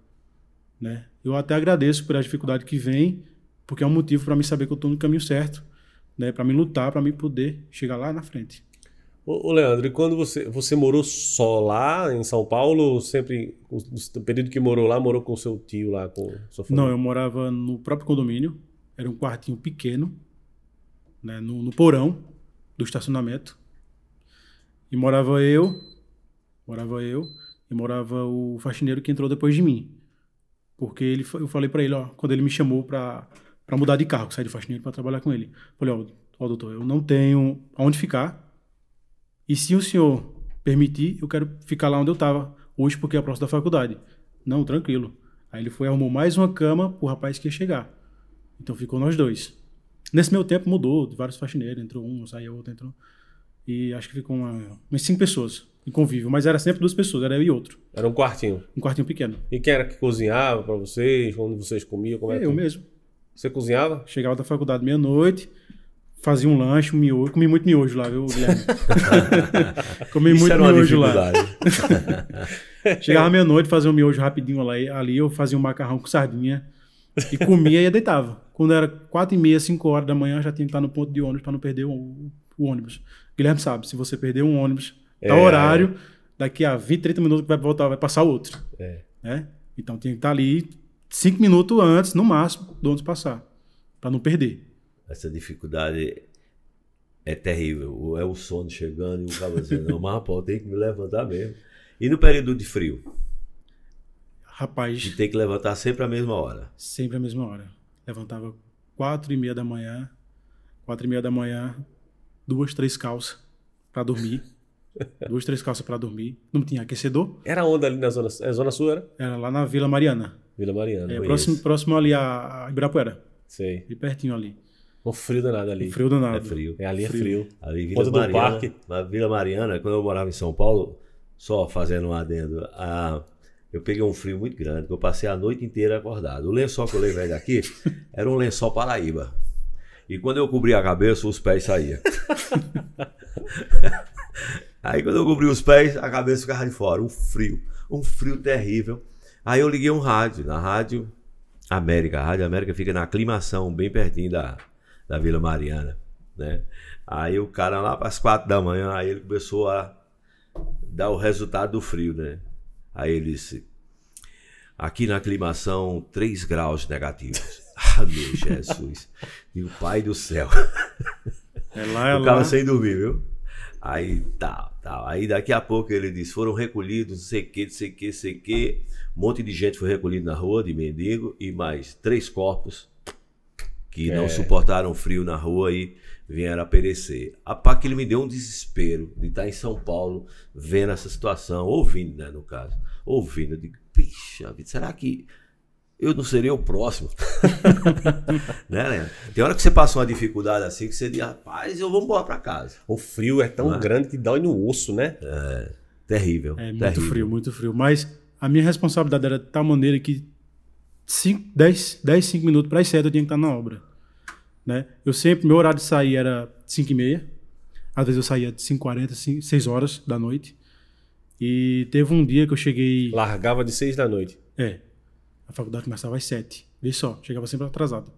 né? Eu até agradeço pela dificuldade que vem, porque é um motivo para mim saber que eu estou no caminho certo, né? Para mim lutar, para mim poder chegar lá na frente. Ô Leandro, e quando você morou só lá em São Paulo, ou sempre, no período que morou lá, morou com seu tio lá, com sua família? Não, eu morava no próprio condomínio, era um quartinho pequeno, né? No porão do estacionamento. E morava eu e morava o faxineiro que entrou depois de mim. Porque eu falei para ele, ó, quando ele me chamou para mudar de carro, sair de faxineiro para trabalhar com ele. Falei, ó, doutor, eu não tenho aonde ficar. E se o senhor permitir, eu quero ficar lá onde eu estava hoje, porque é próximo da faculdade. Não, tranquilo. Aí ele foi, arrumou mais uma cama pro rapaz que ia chegar. Então ficou nós dois. Nesse meu tempo mudou, vários faxineiros, entrou um, saiu outro, entrou. E acho que ficou umas 5 pessoas em convívio, mas era sempre 2 pessoas, era eu e outro. Era um quartinho? Um quartinho pequeno. E quem era que cozinhava pra vocês? Onde vocês comiam? Como Eu mesmo. Você cozinhava? Chegava da faculdade meia-noite, fazia um lanche, um miojo. Comi muito miojo lá, viu, Guilherme? Comi Isso muito era uma miojo lá. dificuldade. Chegava meia-noite, fazia um miojo rapidinho ali, eu fazia um macarrão com sardinha e comia e deitava. Quando era 4h30, 5 horas da manhã, já tinha que estar no ponto de ônibus para não perder o ônibus. Guilherme sabe, se você perder um ônibus, horário, daqui a 20, 30 minutos que vai voltar, vai passar outro. Né? Então tinha que estar ali 5 minutos antes, no máximo, do ônibus passar, para não perder. Essa dificuldade é terrível. É o sono chegando e o cara dizendo, não, mas pô, tem que me levantar mesmo. E no período de frio? Rapaz... E tem que levantar sempre à mesma hora? Sempre à mesma hora. Levantava 4h30 da manhã, 4h30 da manhã, 2, 3 calças para dormir. 2, 3 calças para dormir. Não tinha aquecedor. Era onde ali na zona... Zona Sul era? Era lá na Vila Mariana. Vila Mariana. Próximo ali a Ibirapuera. Sei. E pertinho ali. Um frio danado ali. Frio danado. É frio. Ali é frio. Ali Vila Ponta Mariana, do Parque. na Vila Mariana, quando eu morava em São Paulo, só fazendo um adendo, eu peguei um frio muito grande, que eu passei a noite inteira acordado. O lençol que eu levei daqui era um lençol Paraíba. E quando eu cobri a cabeça, os pés saíam. Aí quando eu cobri os pés, a cabeça ficava de fora. Um frio terrível. Aí eu liguei um rádio, na Rádio América. A Rádio América fica na Aclimação, bem pertinho da Vila Mariana, né? Aí o cara lá para as 4 da manhã, aí ele começou a dar o resultado do frio, né? Aí ele disse, aqui na Aclimação, 3 graus negativos. Ah, meu Jesus. Meu pai do céu. O cara sem dormir, viu? Aí tá. Aí daqui a pouco ele disse, foram recolhidos, não sei o que. Um monte de gente foi recolhido na rua, de mendigo, e mais 3 corpos que não suportaram frio na rua e vieram a perecer. A pá que ele me deu um desespero de estar em São Paulo, vendo essa situação, ouvindo, né, no caso. Ouvindo, eu digo, pixa, será que eu não serei o próximo? Né, Leandro? Tem hora que você passa uma dificuldade assim, que você diz, rapaz, eu vou embora pra casa. O frio é tão grande que dói no osso, né? É, terrível. É terrível. muito frio. Mas a minha responsabilidade era de tal maneira que 10, 5 minutos para as 7 eu tinha que estar na obra. Né? Meu horário de sair era 5h30. Às vezes eu saía de 5h40, 6 horas da noite. E teve um dia que eu cheguei... Largava de 6 da noite. A faculdade começava às 7. Vê só, chegava sempre atrasado.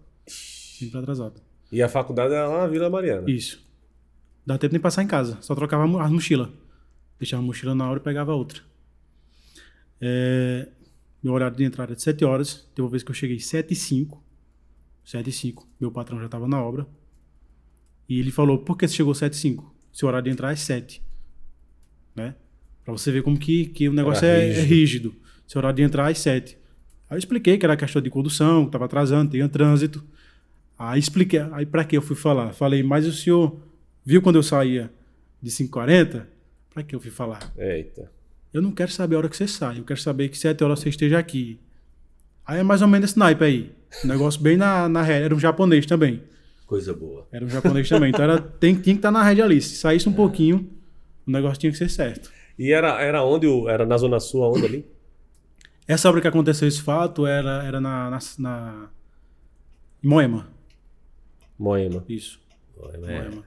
E a faculdade era lá na Vila Mariana. Isso. Dá tempo nem passar em casa. Só trocava as mochilas. Deixava a mochila na hora e pegava outra. Meu horário de entrada era de 7 horas. Teve uma vez que eu cheguei 7h05. 7h05. Meu patrão já estava na obra. E ele falou, por que você chegou 7h05? Seu horário de entrar é 7. Né? Pra você ver como que o negócio é rígido. Seu horário de entrar é 7. Aí eu expliquei que era questão de condução, que estava atrasando, tinha trânsito. Aí expliquei. Aí pra que eu fui falar? Falei, mas o senhor viu quando eu saía de 5h40? Pra que eu fui falar? Eita. Eu não quero saber a hora que você sai. Eu quero saber que 7 horas você esteja aqui. Aí é mais ou menos esse naipe aí. Um negócio bem na rede. Era um japonês também. Coisa boa. Era um japonês também. Então tinha que estar na rede ali. Se saísse um pouquinho, o negócio tinha que ser certo. E era onde? Era na Zona Sul, aonde ali? Essa obra que aconteceu esse fato era em Moema. Moema. Isso. Moema.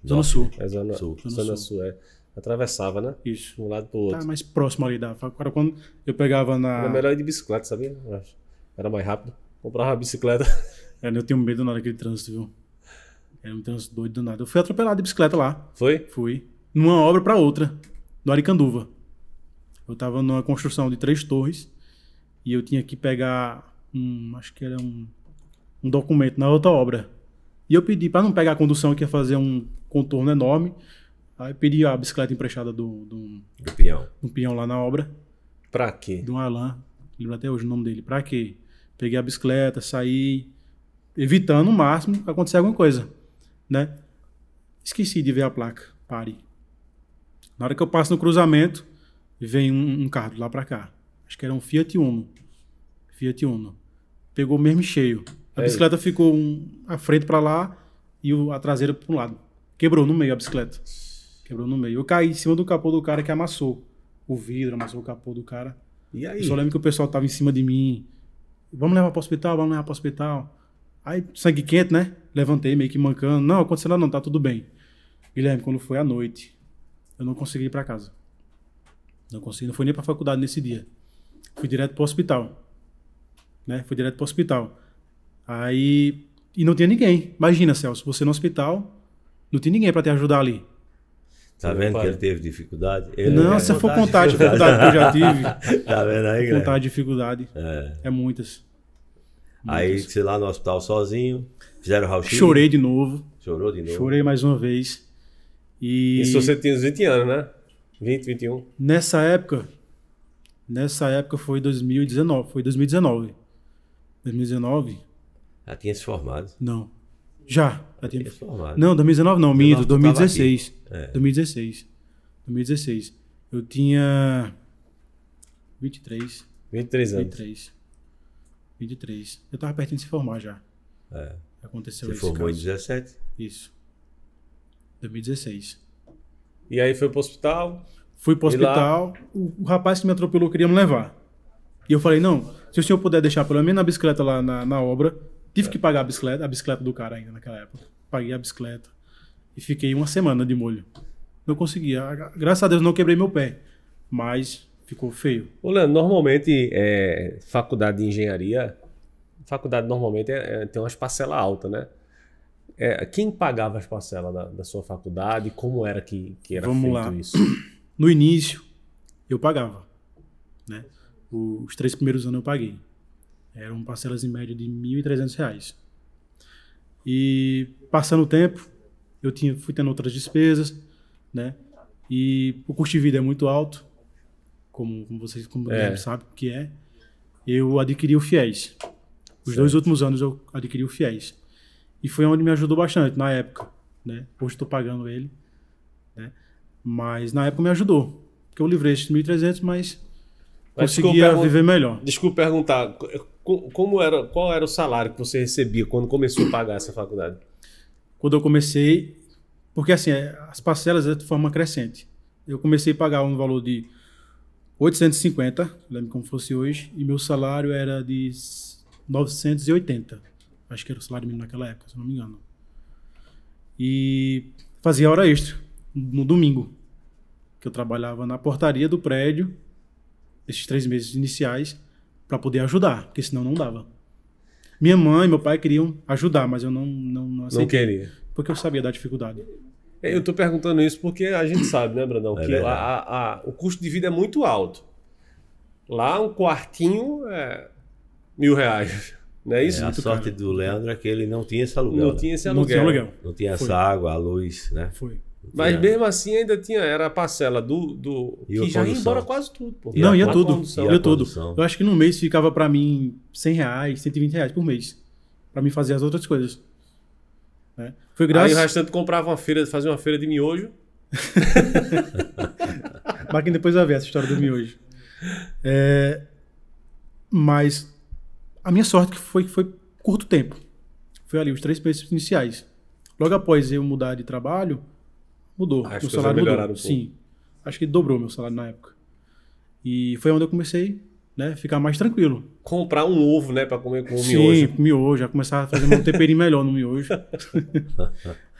Zona Sul. É Zona Sul. Sul, é. Atravessava, né? Isso. De um lado pro outro. Tá mais próximo ali da faculdade. Quando eu pegava Era na... melhor ir de bicicleta, sabia? Eu acho. Era mais rápido. Comprava uma bicicleta. Eu tenho medo na hora daquele trânsito, viu? Era um trânsito doido do nada. Eu fui atropelado de bicicleta lá. Foi? Fui. Numa obra pra outra. No Aricanduva. Eu tava numa construção de 3 torres. E eu tinha que pegar acho que era um documento na outra obra. E eu pedi, para não pegar a condução, que ia fazer um contorno enorme, aí pedi a bicicleta emprestada do peão. Um peão lá na obra, Pra quê? de um Alain, lembro até hoje o nome dele. Pra quê? Peguei a bicicleta, saí, evitando o máximo acontecer alguma coisa, né? Esqueci de ver a placa, pare. Na hora que eu passo no cruzamento, vem um carro de lá pra cá. Acho que era um Fiat Uno. Fiat Uno. Pegou mesmo cheio. A bicicleta ficou a frente pra lá e a traseira para um lado. Quebrou no meio a bicicleta. Quebrou no meio. Eu caí em cima do capô do cara, que amassou o vidro, amassou o capô do cara. E aí? Eu só lembro que o pessoal tava em cima de mim. Vamos levar pro hospital, vamos levar pro hospital. Aí, sangue quente, né? Levantei meio que mancando. Não, aconteceu nada não, tá tudo bem. Guilherme, quando foi à noite, eu não consegui ir pra casa. Não fui nem pra faculdade nesse dia. Fui direto pro hospital. Né? Fui direto pro hospital. Aí... E não tinha ninguém. Imagina, Celso, você no hospital, não tinha ninguém pra te ajudar ali. Tá vendo que ele teve dificuldade? Não, se eu for contar a dificuldade que eu já tive... Tá vendo aí, Guilherme? Contar a dificuldade. É muitas. Aí, sei lá, no hospital sozinho, fizeram raio-x. Chorei de novo. Chorou de novo? Chorei mais uma vez. Isso você tinha uns 20 anos, né? 20, 21. Nessa época foi 2019. Foi 2019. 2019? Já tinha se formado. Não. Já tinha se formado. Não, 2019 não, minto. 2016. 2016. 2016. Eu tinha 23. 23 anos. 23. Eu tava pertinho de se formar já. Aconteceu Você esse formou caso. em 17? Isso. 2016. E aí foi pro hospital? Fui pro hospital. O rapaz que me atropelou queria me levar. E eu falei, não, se o senhor puder deixar pelo menos a bicicleta lá na obra. Tive que pagar a bicicleta do cara ainda naquela época. Paguei a bicicleta. E fiquei uma semana de molho. Não conseguia. Graças a Deus não quebrei meu pé. Mas ficou feio. Ô, Leandro, normalmente, faculdade de engenharia, normalmente tem umas parcelas altas, né? Quem pagava as parcelas da sua faculdade? Como era que era feito isso? No início, eu pagava. Né? Os 3 primeiros anos eu paguei. Eram parcelas em média de R$ 1.300. E passando o tempo, fui tendo outras despesas, né? E o custo de vida é muito alto, como vocês sabem o que é. Eu adquiri o FIES. Os 2 últimos anos eu adquiri o FIES. E foi onde me ajudou bastante na época, né? Hoje estou pagando ele, né? Mas na época me ajudou. Porque eu livrei esses 1.300, mas conseguia viver melhor. Desculpa perguntar, qual era o salário que você recebia quando começou a pagar essa faculdade? Quando eu comecei, porque assim, as parcelas é de forma crescente. Eu comecei a pagar um valor de 850, lembro como fosse hoje, e meu salário era de 980. Acho que era o salário mínimo naquela época, se não me engano. E fazia hora extra, no domingo, que eu trabalhava na portaria do prédio, esses 3 meses iniciais, para poder ajudar, porque senão não dava. Minha mãe e meu pai queriam ajudar, mas eu não aceitei. Não queria. Porque eu sabia da dificuldade. Eu tô perguntando isso porque a gente sabe, né, Brandão, que o custo de vida é muito alto. Lá um quartinho é R$1.000, não é isso? A sorte do Leandro é que ele não tinha esse aluguel. Não tinha esse aluguel. Não tinha essa água, a luz, né? Foi. Mas mesmo assim ainda era a parcela que já ia embora quase tudo. Pô. Não, ia tudo. Ia tudo. Condução. Eu acho que no mês ficava para mim R$100, R$120 por mês. Para mim fazer as outras coisas. Né? Foi Aí o restante comprava fazia uma feira de miojo. Mas quem depois vai ver essa história do miojo. Mas a minha sorte foi curto tempo. Foi ali os 3 meses iniciais. Logo após eu mudar de trabalho, mudou. Acho meu salário mudou. Sim. Acho que dobrou meu salário na época. E foi onde eu comecei né, ficar mais tranquilo. Comprar um ovo, né, para comer com o Sim, miojo. com miojo, já começar a fazer um temperinho melhor no miojo.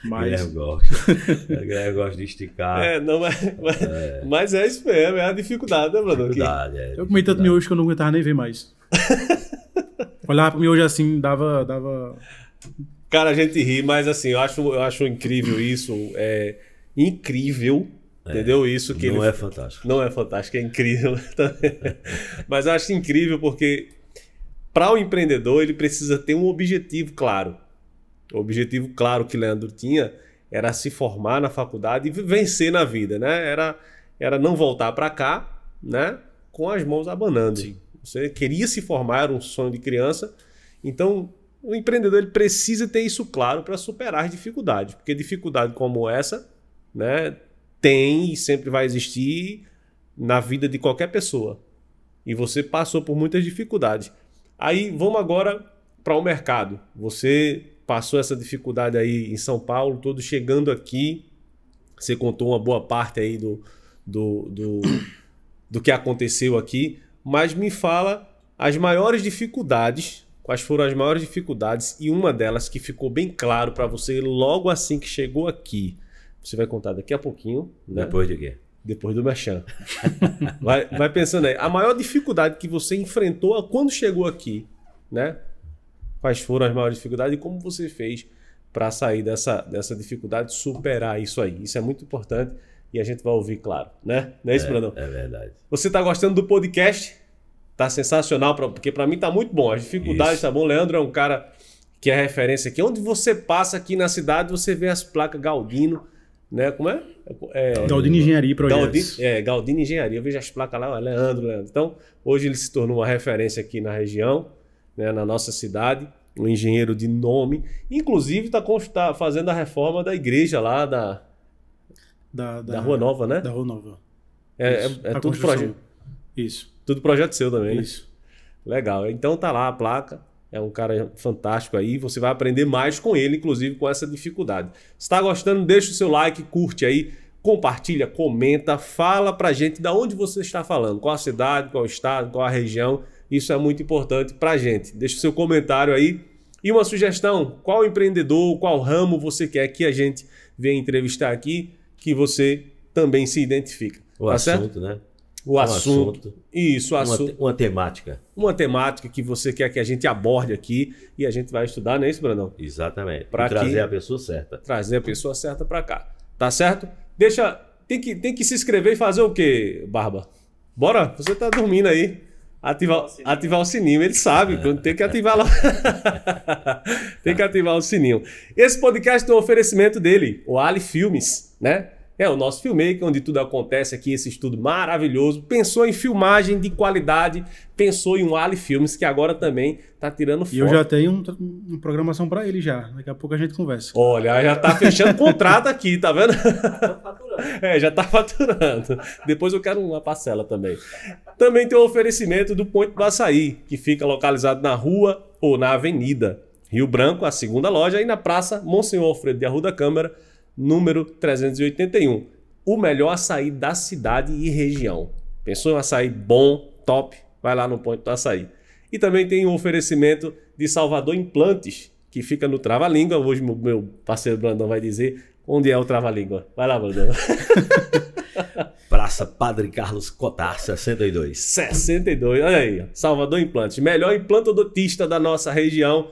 Mas Guilherme gosta de esticar. Mas é isso mesmo, é a dificuldade, né, Brandão? Eu comi tanto miojo que eu não aguentava nem ver mais. Olhava pro miojo assim, dava... Cara, a gente ri, mas assim, eu acho incrível isso. É incrível, entendeu? Isso que não é fantástico. Não é fantástico, é incrível também. Mas eu acho incrível porque para o empreendedor ele precisa ter um objetivo claro. O objetivo claro que Leandro tinha era se formar na faculdade e vencer na vida, né? Era não voltar para cá, né? Com as mãos abanando. Sim. Você queria se formar, era um sonho de criança. Então, o empreendedor ele precisa ter isso claro para superar as dificuldades. Porque dificuldade como essa, né, tem e sempre vai existir na vida de qualquer pessoa. E você passou por muitas dificuldades. Aí, vamos agora para o mercado. Você passou essa dificuldade aí em São Paulo, todo chegando aqui. Você contou uma boa parte aí do que aconteceu aqui. Mas me fala as maiores dificuldades, quais foram as maiores dificuldades e uma delas que ficou bem claro para você logo assim que chegou aqui. Você vai contar daqui a pouquinho, né? Depois de quê? Depois do merchan. Vai pensando aí. A maior dificuldade que você enfrentou quando chegou aqui, né? Quais foram as maiores dificuldades e como você fez para sair dessa dificuldade, superar isso aí. Isso é muito importante. E a gente vai ouvir, claro, né? Não é isso, Brandão? É verdade. Você tá gostando do podcast? Tá sensacional, porque para mim tá muito bom. As dificuldades tá bom. Leandro é um cara que é referência aqui. Onde você passa aqui na cidade, você vê as placas Galdino, né? Como é? Galdino Engenharia e Projetos. Galdino Engenharia. Eu vejo as placas lá, Leandro. Então, hoje ele se tornou uma referência aqui na região, né? Na nossa cidade. Um engenheiro de nome. Inclusive, tá fazendo a reforma da igreja lá da Rua Nova, né? Da Rua Nova. É tudo projeto. Isso. Tudo projeto seu também. Isso. Né? Legal. Então tá lá a placa. É um cara fantástico aí. Você vai aprender mais com ele, inclusive com essa dificuldade. Se tá gostando, deixa o seu like, curte aí, compartilha, comenta, fala pra gente de onde você está falando. Qual a cidade, qual o estado, qual a região. Isso é muito importante pra gente. Deixa o seu comentário aí. E uma sugestão, qual empreendedor, qual ramo você quer que a gente venha entrevistar aqui, que você também se identifica. O assunto, né? O assunto. Isso, o assunto. Uma temática. Uma temática que você quer que a gente aborde aqui e a gente vai estudar, não é isso, Brandão? Exatamente. Para trazer a pessoa certa. Trazer a pessoa certa para cá. Tá certo? Tem que se inscrever e fazer o quê, Barba? Bora? Você tá dormindo aí. Ativar o sininho. Ele sabe quando tem que ativar lá. Tem que ativar o sininho. Esse podcast tem um oferecimento dele, o Ali Filmes, né? É o nosso filmmaker, onde tudo acontece aqui, esse estudo maravilhoso. Pensou em filmagem de qualidade, pensou em um Ali Filmes, que agora também tá tirando foto. E eu já tenho uma programação para ele já. Daqui a pouco a gente conversa. Olha, já tá fechando contrato aqui, tá vendo? Já tá faturando. Depois eu quero uma parcela também. Também tem o oferecimento do Ponto do Açaí, que fica localizado na rua ou na avenida Rio Branco, a segunda loja, e na praça Monsenhor Alfredo de Arruda Câmara, número 381. O melhor açaí da cidade e região. Pensou em um açaí bom, top? Vai lá no Ponto do Açaí. E também tem o oferecimento de Salvador Implantes, que fica no Trava-Língua. Hoje meu parceiro Brandão vai dizer onde é o Trava-Língua. Vai lá, Brandão. Praça Padre Carlos Cotar, 62. 62, olha aí. Salvador Implantes. Melhor implantodontista da nossa região.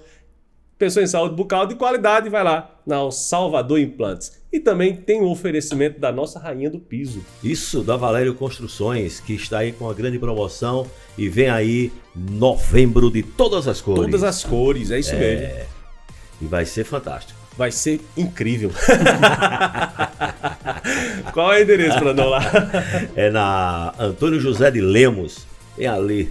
Pensou em saúde bucal de qualidade, vai lá na Salvador Implantes. E também tem o oferecimento da nossa rainha do piso. Isso, da Valério Construções, que está aí com uma grande promoção e vem aí novembro de todas as cores. Todas as cores, é isso mesmo. E vai ser fantástico. Vai ser incrível. Qual é o endereço, Brandão, lá? É na Antônio José de Lemos, bem ali,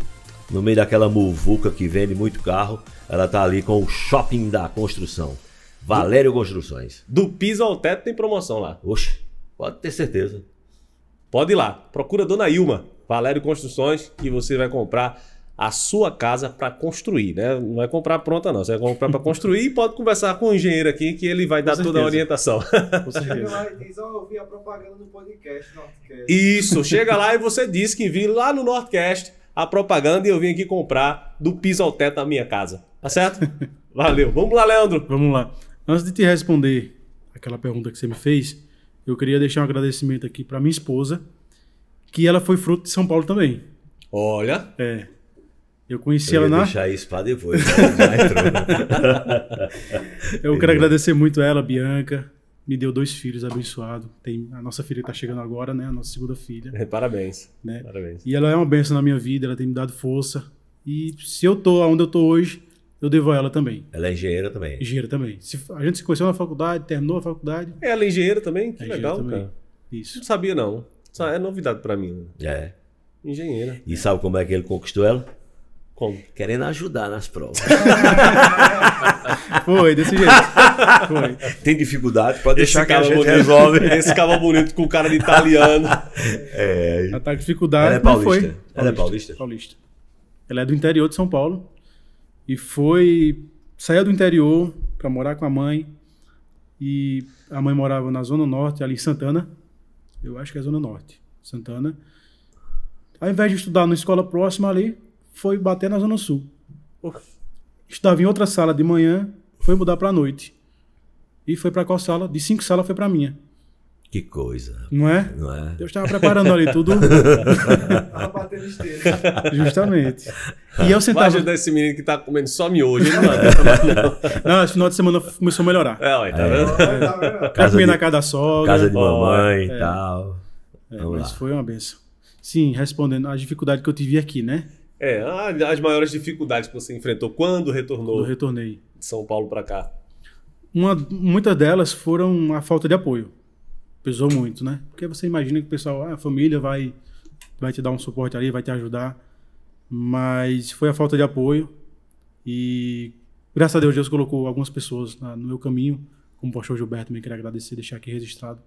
no meio daquela muvuca que vende muito carro. Ela tá ali com o shopping da construção. Valério Construções. Do piso ao teto tem promoção lá. Oxe, pode ter certeza. Pode ir lá. Procura a Dona Ilma, Valério Construções, que você vai comprar a sua casa para construir, né? Não vai comprar pronta não, você vai comprar para construir e pode conversar com o engenheiro aqui que ele vai dar toda a orientação. Com certeza. Diz, eu ouvi a propaganda no podcast, Northcast. Isso, chega lá e você diz que viu lá no Northcast a propaganda e eu vim aqui comprar do piso ao teto da minha casa. Tá certo? Valeu. Vamos lá, Leandro. Vamos lá. Antes de te responder aquela pergunta que você me fez, eu queria deixar um agradecimento aqui para minha esposa, que ela foi fruto de São Paulo também. Olha. Eu conheci ela na... deixar isso para depois. Já entrou. Eu quero agradecer muito a ela, Bianca. Me deu 2 filhos abençoados. A nossa filha está chegando agora, né? A nossa segunda filha. Parabéns. Né? Parabéns. E ela é uma bênção na minha vida, ela tem me dado força. E se eu tô onde eu tô hoje, eu devo a ela também. Ela é engenheira também. Engenheira também. A gente se conheceu na faculdade, terminou a faculdade. Ela é engenheira também? Que legal, também. Cara. Isso. Não sabia, não. Isso é novidade pra mim. É. Engenheira. E sabe como é que ele conquistou ela? Como? Querendo ajudar nas provas. Foi, desse jeito. Foi. Tem dificuldade, pode deixar que a gente bonito, resolve. Esse cava bonito com cara de italiano. Ela tá com dificuldade, Ela é mas paulista. foi. Ela é paulista? Paulista. Ela é do interior de São Paulo. E saiu do interior para morar com a mãe. E a mãe morava na Zona Norte, ali em Santana. Eu acho que é Zona Norte. Santana. Ao invés de estudar numa escola próxima ali, foi bater na Zona Sul. Estava em outra sala de manhã, foi mudar para a noite. E foi para qual sala? De 5 salas foi para a minha. Que coisa. Não é? Não é? Eu estava preparando ali tudo. Tava batendo esteira. Justamente. E eu sentava... Vai ajudar esse menino que tá comendo só miojo. Ele não aguenta mais, não. Não, esse final de semana começou a melhorar. Ué, tá vendo? Tá vendo? Já comi na casa da sogra. Casa de mamãe e tal. Vamos Mas lá. foi uma benção. Sim, respondendo a dificuldade que eu tive aqui, né? As maiores dificuldades que você enfrentou quando retornou Eu retornei. de São Paulo pra cá. Muitas delas foram a falta de apoio. Pesou muito, né? Porque você imagina que o pessoal, a família vai te dar um suporte ali, vai te ajudar. Mas foi a falta de apoio. E graças a Deus colocou algumas pessoas no meu caminho, como o pastor Gilberto, também queria agradecer, deixar aqui registrado.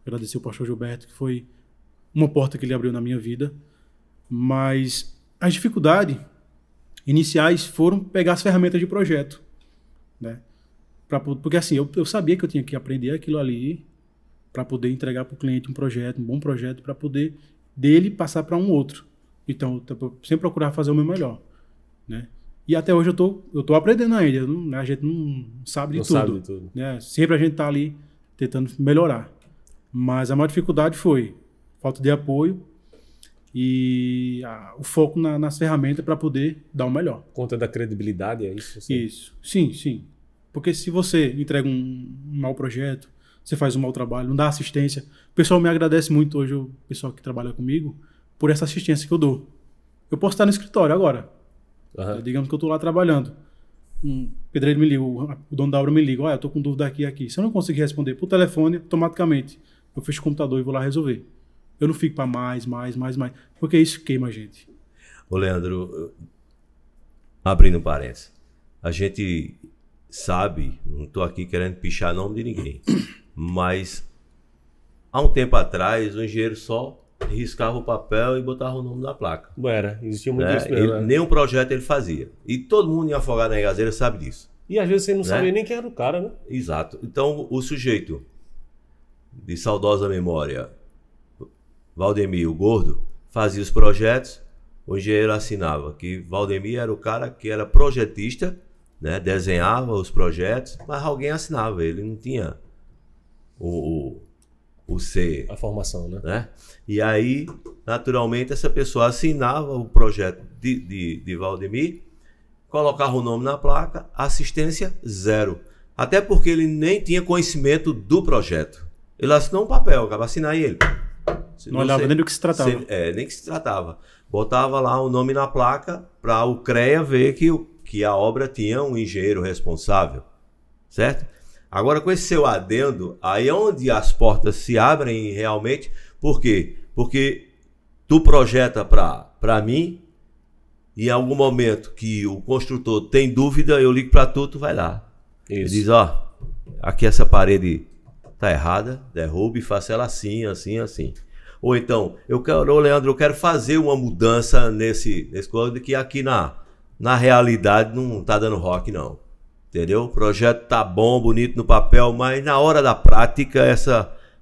Agradecer o pastor Gilberto, que foi uma porta que ele abriu na minha vida. Mas as dificuldades iniciais foram pegar as ferramentas de projeto, né? Porque assim, eu sabia que eu tinha que aprender aquilo ali para poder entregar para o cliente um projeto, um bom projeto, para poder dele passar para um outro. Então, eu sempre procurar fazer o meu melhor, né? E até hoje eu tô aprendendo ainda. A gente não sabe de tudo. Né? Sempre a gente tá ali tentando melhorar. Mas a maior dificuldade foi falta de apoio e o foco nas ferramentas para poder dar o melhor. Conta da credibilidade, é isso? Assim? Isso. Sim. Porque se você entrega um mau projeto, você faz um mau trabalho, não dá assistência. O pessoal me agradece muito hoje, o pessoal que trabalha comigo, por essa assistência que eu dou. Eu posso estar no escritório agora. Uhum. Digamos que eu estou lá trabalhando. Um pedreiro me liga, o dono da obra me liga. Olha, eu estou com dúvida aqui. Se eu não conseguir responder por telefone, automaticamente eu fecho o computador e vou lá resolver. Eu não fico para mais. Porque isso queima a gente. Ô Leandro, abrindo um parênteses, a gente sabe, não estou aqui querendo pichar nome de ninguém, mas há um tempo atrás o engenheiro só riscava o papel e botava o nome na placa. Existia muito Né? isso mesmo. Nenhum projeto ele fazia. E todo mundo em Afogado na Engazeira sabe disso. E às vezes você não Né? sabia nem quem era o cara, né? Exato. Então o sujeito de saudosa memória, Valdemir, o gordo, fazia os projetos, o engenheiro assinava que Valdemir era o cara que era projetista, né? Desenhava os projetos, mas alguém assinava, ele não tinha o C. A formação, né? E aí, naturalmente, essa pessoa assinava o projeto de Valdemir, colocava o nome na placa, assistência zero. Até porque ele nem tinha conhecimento do projeto. Ele assinou um papel, acaba de assinar e ele... Não olhava nem do que se tratava. Nem que se tratava. Botava lá o nome na placa para o CREA ver que a obra tinha um engenheiro responsável. Certo? Agora, com esse seu adendo, aí é onde as portas se abrem realmente. Por quê? Porque tu projeta para mim e em algum momento que o construtor tem dúvida, eu ligo para tu vai lá. Isso. Ele diz, aqui essa parede tá errada, derrube e faça ela assim, assim, assim. Ou então, Leandro, eu quero fazer uma mudança nesse coisa que aqui na realidade não tá dando rock, não. Entendeu? O projeto tá bom, bonito no papel, mas na hora da prática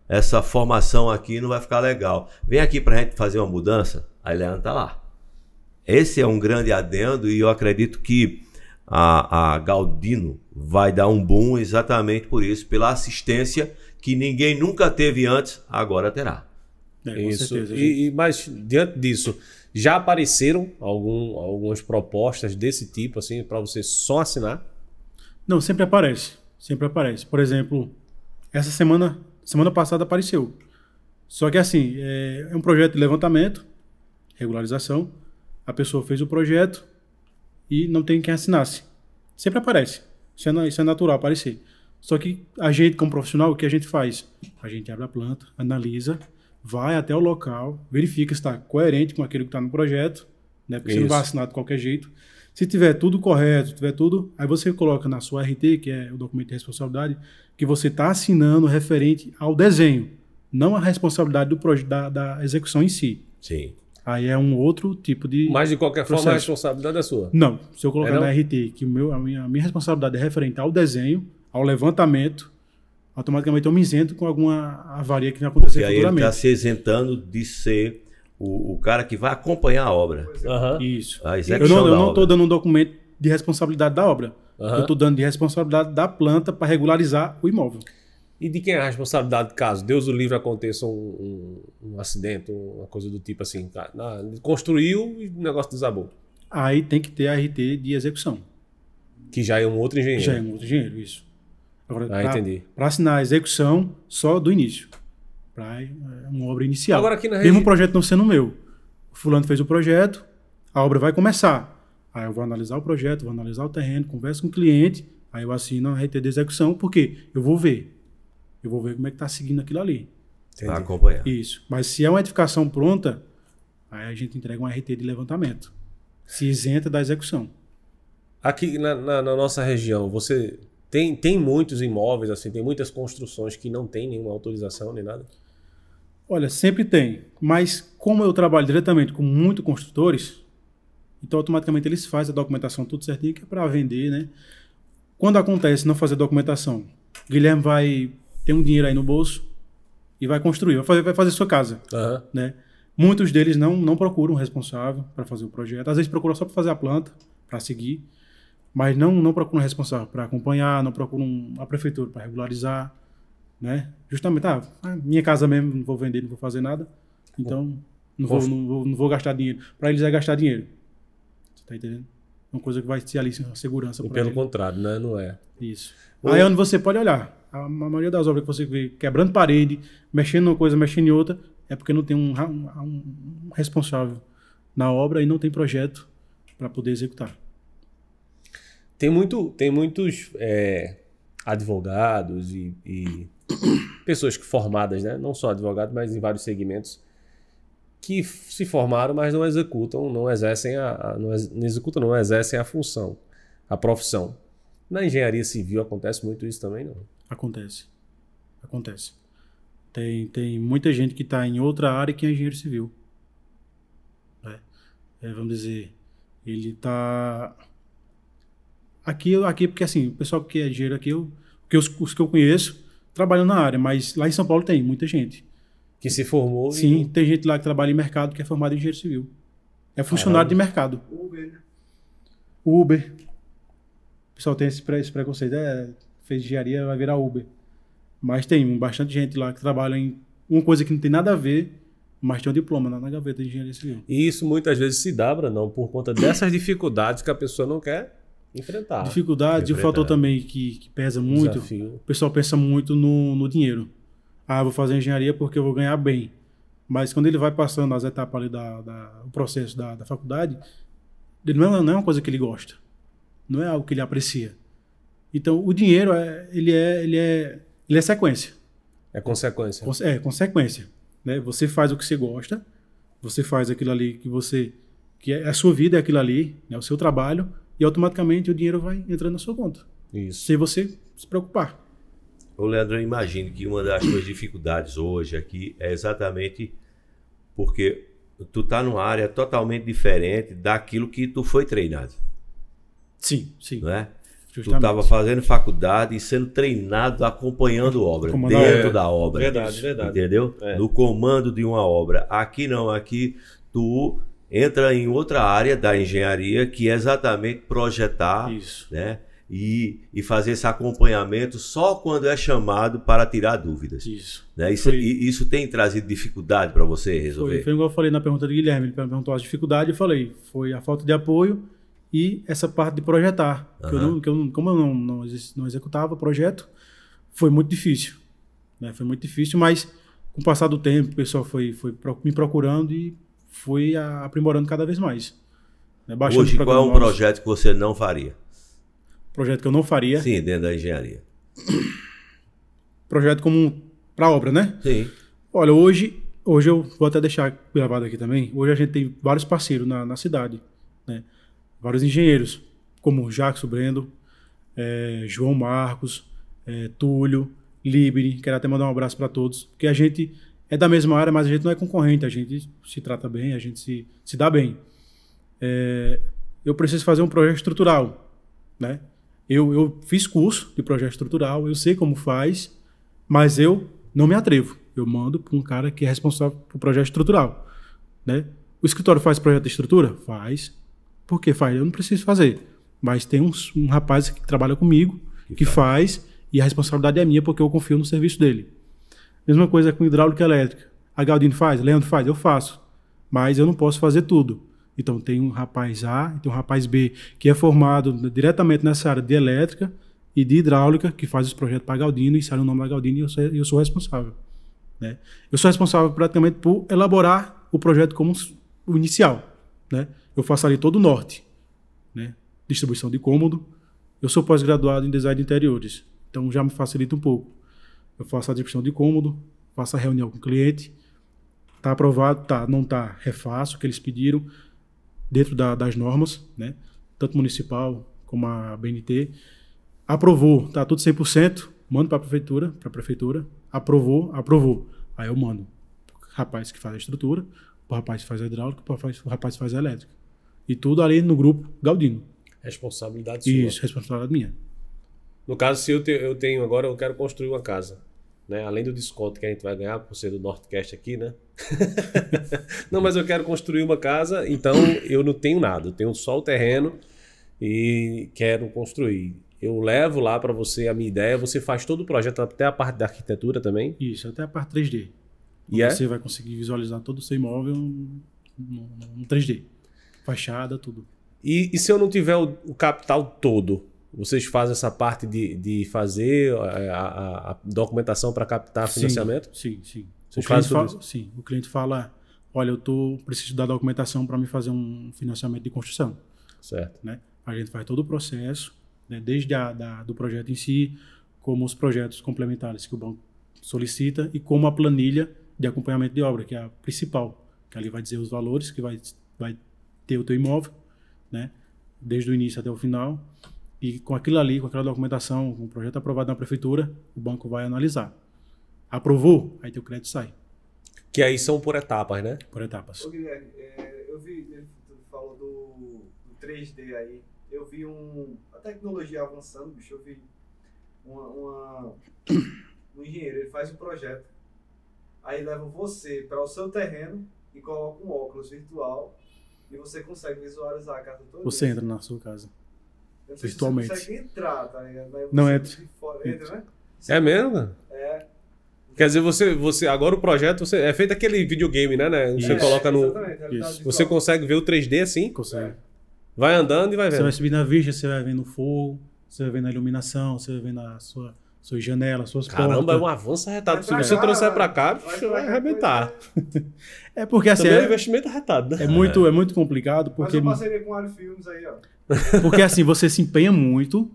essa formação aqui não vai ficar legal. Vem aqui pra gente fazer uma mudança. Aí Leandro tá lá. esse é um grande adendo e eu acredito que a Galdino vai dar um boom exatamente por isso, pela assistência que ninguém nunca teve antes, agora terá. Com Isso. certeza. Mas diante disso, já apareceram algumas propostas desse tipo, assim, para você só assinar? Não, sempre aparece. Sempre aparece. Por exemplo, essa semana passada apareceu. Só que assim, é um projeto de levantamento, regularização. A pessoa fez o projeto e não tem quem assinasse. Sempre aparece. Isso é natural aparecer. Só que a gente, como profissional, o que a gente faz? A gente abre a planta, analisa, vai até o local, verifica se está coerente com aquilo que está no projeto, né? Porque você não vai assinar de qualquer jeito. Se tiver tudo correto, tiver tudo, aí você coloca na sua RT, que é o documento de responsabilidade, que você está assinando referente ao desenho, não a responsabilidade do projeto da execução em si. Sim. Aí é um outro tipo de Mas de qualquer forma a processo. responsabilidade é sua. Não, se eu colocar não? na RT que a minha responsabilidade é referente ao desenho, ao levantamento, automaticamente eu me isento com alguma avaria que vai acontecer Porque aí ele futuramente. está se isentando de ser o cara que vai acompanhar a obra. Aham. Isso. A Eu execução não da estou obra. dando um documento de responsabilidade da obra. Aham. Eu estou dando de responsabilidade da planta para regularizar o imóvel. E de quem é a responsabilidade caso Deus o livre aconteça um acidente, uma coisa do tipo assim, cara, construiu e o negócio desabou. Aí tem que ter a RT de execução. Que já é um outro engenheiro. Já é um outro dinheiro, isso. Agora, Entendi. para assinar a execução só do início. Para uma obra inicial. Agora aqui na Mesmo regi- o projeto não sendo meu. O fulano fez o projeto, a obra vai começar. Aí eu vou analisar o projeto, vou analisar o terreno, converso com o cliente, aí eu assino a RT de execução, porque eu vou ver. Eu vou ver como é que está seguindo aquilo ali. Para acompanhar. Isso. Mas se é uma edificação pronta, aí a gente entrega um RT de levantamento. Se isenta da execução. Aqui na nossa região, você tem muitos imóveis, assim, tem muitas construções que não tem nenhuma autorização nem nada? Olha, sempre tem. Mas como eu trabalho diretamente com muitos construtores, então automaticamente eles fazem a documentação tudo certinho, que é para vender, né? Quando acontece não fazer documentação, o Guilherme vai ter um dinheiro aí no bolso e vai construir, vai fazer sua casa, Aham. né? Muitos deles não procuram um responsável para fazer o projeto. Às vezes procuram só para fazer a planta, para seguir, mas não procuram um responsável para acompanhar, não procuram a prefeitura para regularizar, né? Justamente, minha casa mesmo, não vou vender, não vou fazer nada, então não vou gastar dinheiro. Para eles é gastar dinheiro. Você tá entendendo? Uma coisa que vai ser ali uma segurança E para pelo ele. contrário, né? Não é. Isso. Aí é onde você pode olhar. A maioria das obras que você vê quebrando parede, mexendo numa coisa, mexendo em outra, é porque não tem um responsável na obra e não tem projeto para poder executar. Tem muitos advogados e pessoas formadas, né? Não só advogados, mas em vários segmentos, que se formaram, mas não executam, não exercem não exercem a função, a profissão. Na engenharia civil acontece muito isso também, não? Acontece. Tem muita gente que está em outra área que é engenheiro civil. Né? Vamos dizer, ele está... Aqui porque assim, o pessoal que é engenheiro aqui, os que eu conheço, trabalham na área, mas lá em São Paulo tem muita gente. Que se formou Sim, tem gente lá que trabalha em mercado que é formado em engenheiro civil. É funcionário de mercado. Uber. O pessoal tem esse preconceito. Fez engenharia, vai virar Uber. Mas tem bastante gente lá que trabalha em uma coisa que não tem nada a ver, mas tem um diploma na gaveta de engenharia civil. E isso muitas vezes se dá, Brandão, por conta dessas dificuldades que a pessoa não quer enfrentar. Dificuldade, o fator também que pesa muito, Desafio. o pessoal pensa muito no dinheiro. Vou fazer engenharia porque eu vou ganhar bem. Mas quando ele vai passando as etapas ali o processo da faculdade, ele não é uma coisa que ele gosta. Não é algo que ele aprecia. Então, o dinheiro, ele é sequência. É consequência. É consequência. Né? Você faz o que você gosta, você faz aquilo ali que é a sua vida, é aquilo ali, né? O seu trabalho, e automaticamente o dinheiro vai entrando na sua conta. Isso. Sem você se preocupar. Ô Leandro, eu imagino que uma das suas dificuldades hoje aqui é exatamente porque tu tá numa área totalmente diferente daquilo que tu foi treinado, Sim. não é? Tu Justamente. estava fazendo faculdade e sendo treinado, acompanhando obra, Comandar dentro obra. da obra. Verdade, verdade. Entendeu? É. No comando de uma obra. Aqui não, aqui tu entra em outra área da engenharia, que é exatamente projetar, Isso. né? E fazer esse acompanhamento só quando é chamado para tirar dúvidas. Isso. Né? Isso tem trazido dificuldade para você resolver? Foi igual eu falei na pergunta do Guilherme, ele perguntou as dificuldades, eu falei, foi a falta de apoio e essa parte de projetar. Como eu não executava o projeto, foi muito difícil. Né? Foi muito difícil, mas com o passar do tempo, o pessoal foi me procurando e foi aprimorando cada vez mais. Né? Hoje, qual é um projeto que você não faria? Projeto que eu não faria? Sim, dentro da engenharia. Projeto como para obra, né? Sim. Olha, hoje eu vou até deixar gravado aqui também, hoje a gente tem vários parceiros na cidade, né? Vários engenheiros, como Jackson Brendo, João Marcos, Túlio, Liberi, quero até mandar um abraço para todos, porque a gente é da mesma área, mas a gente não é concorrente, a gente se trata bem, a gente se dá bem. Eu preciso fazer um projeto estrutural, né? Eu fiz curso de projeto estrutural, eu sei como faz, mas eu não me atrevo. Eu mando para um cara que é responsável por projeto estrutural, né? O escritório faz projeto de estrutura? Faz. Por que faz? Eu não preciso fazer. Mas tem um rapaz que trabalha comigo, que faz, e a responsabilidade é minha porque eu confio no serviço dele. Mesma coisa com hidráulica e elétrica. A Galdino faz? Leandro faz? Eu faço. Mas eu não posso fazer tudo. Então tem um rapaz A e tem um rapaz B que é formado diretamente nessa área de elétrica e de hidráulica, que faz os projetos para a Galdino e sai o nome da Galdino e eu sou responsável. Né? Eu sou responsável praticamente por elaborar o projeto como o inicial. Né? Eu faço ali todo o norte. Né? Distribuição de cômodo. Eu sou pós-graduado em design de interiores, então já me facilita um pouco. Eu faço a distribuição de cômodo, faço a reunião com o cliente. Está aprovado, tá, não está, refaço o que eles pediram, dentro das normas, né? Tanto municipal como a BNT. Aprovou, tá tudo 100%, mando para a prefeitura, aprovou. Aí eu mando o rapaz que faz a estrutura, o rapaz que faz a hidráulica, o rapaz que faz a elétrica. E tudo ali no grupo Galdino. Responsabilidade sua. Isso, responsabilidade minha. No caso, se eu tenho agora, eu quero construir uma casa. Né? Além do desconto que a gente vai ganhar por ser do Northcast aqui, né? Não, mas eu quero construir uma casa, então eu não tenho nada. Eu tenho só o terreno e quero construir. Eu levo lá para você a minha ideia, você faz todo o projeto, até a parte da arquitetura também? Isso, até a parte 3D. E você vai conseguir visualizar todo o seu imóvel no 3D. Fachada, tudo. E se eu não tiver o capital todo? Vocês fazem essa parte de fazer a documentação para captar financiamento? Sim. O cliente fala, olha, eu preciso da documentação para me fazer um financiamento de construção. Certo. Né? A gente faz todo o processo, né? Desde do projeto em si, como os projetos complementares que o banco solicita e como a planilha de acompanhamento de obra, que é a principal, que ali vai dizer os valores que vai ter o teu imóvel, né? Desde o início até o final. E com aquilo ali, com aquela documentação, com o projeto aprovado na prefeitura, o banco vai analisar. Aprovou, aí teu crédito sai. Que aí são por etapas, né? Por etapas. Ô, Guilherme, eu vi, ele falou do 3D aí, eu vi a tecnologia avançando, bicho, eu vi um engenheiro, ele faz um projeto, aí leva você para o seu terreno e coloca um óculos virtual e você consegue visualizar a casa toda. Você entra na sua casa. Virtualmente. Você consegue entrar, tá ligado? Não entra. Entra, né? É mesmo? É. Quer dizer, você agora o projeto é feito aquele videogame, né? Você coloca no. Isso. Você consegue ver o 3D assim? Consegue. Vai andando e vai vendo. Você vai subir na vista, você vai vendo o fogo, você vai vendo a iluminação, você vai vendo a suas janelas, suas portas. Caramba, é um avanço arretado. Se você trouxer pra cá, vai arrebentar. É porque assim. Também é um investimento arretado, né? É muito complicado. Porque... Mas eu parceria com o Alho Filmes aí, ó. Porque assim, você se empenha muito,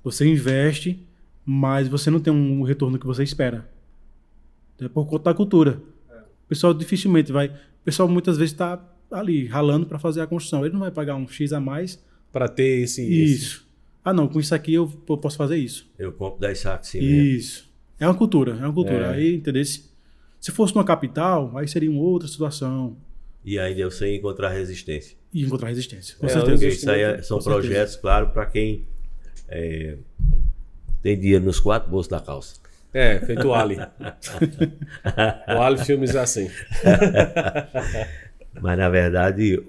você investe, mas você não tem um retorno que você espera. É por conta da cultura. O pessoal dificilmente vai... O pessoal muitas vezes está ali, ralando para fazer a construção. Ele não vai pagar um X a mais... Para ter Isso. Ah, não, com isso aqui eu posso fazer isso. Eu compro 10 sacos sim. Isso. É uma cultura. Aí, entendeu? Se fosse numa capital, aí seria uma outra situação. E ainda eu sei encontrar resistência. E encontrar resistência, com certeza. Isso aí são projetos, claro, para quem tem dinheiro nos 4 bolsos da calça. É, feito o Ali. O Ali Filmes é assim. Mas na verdade,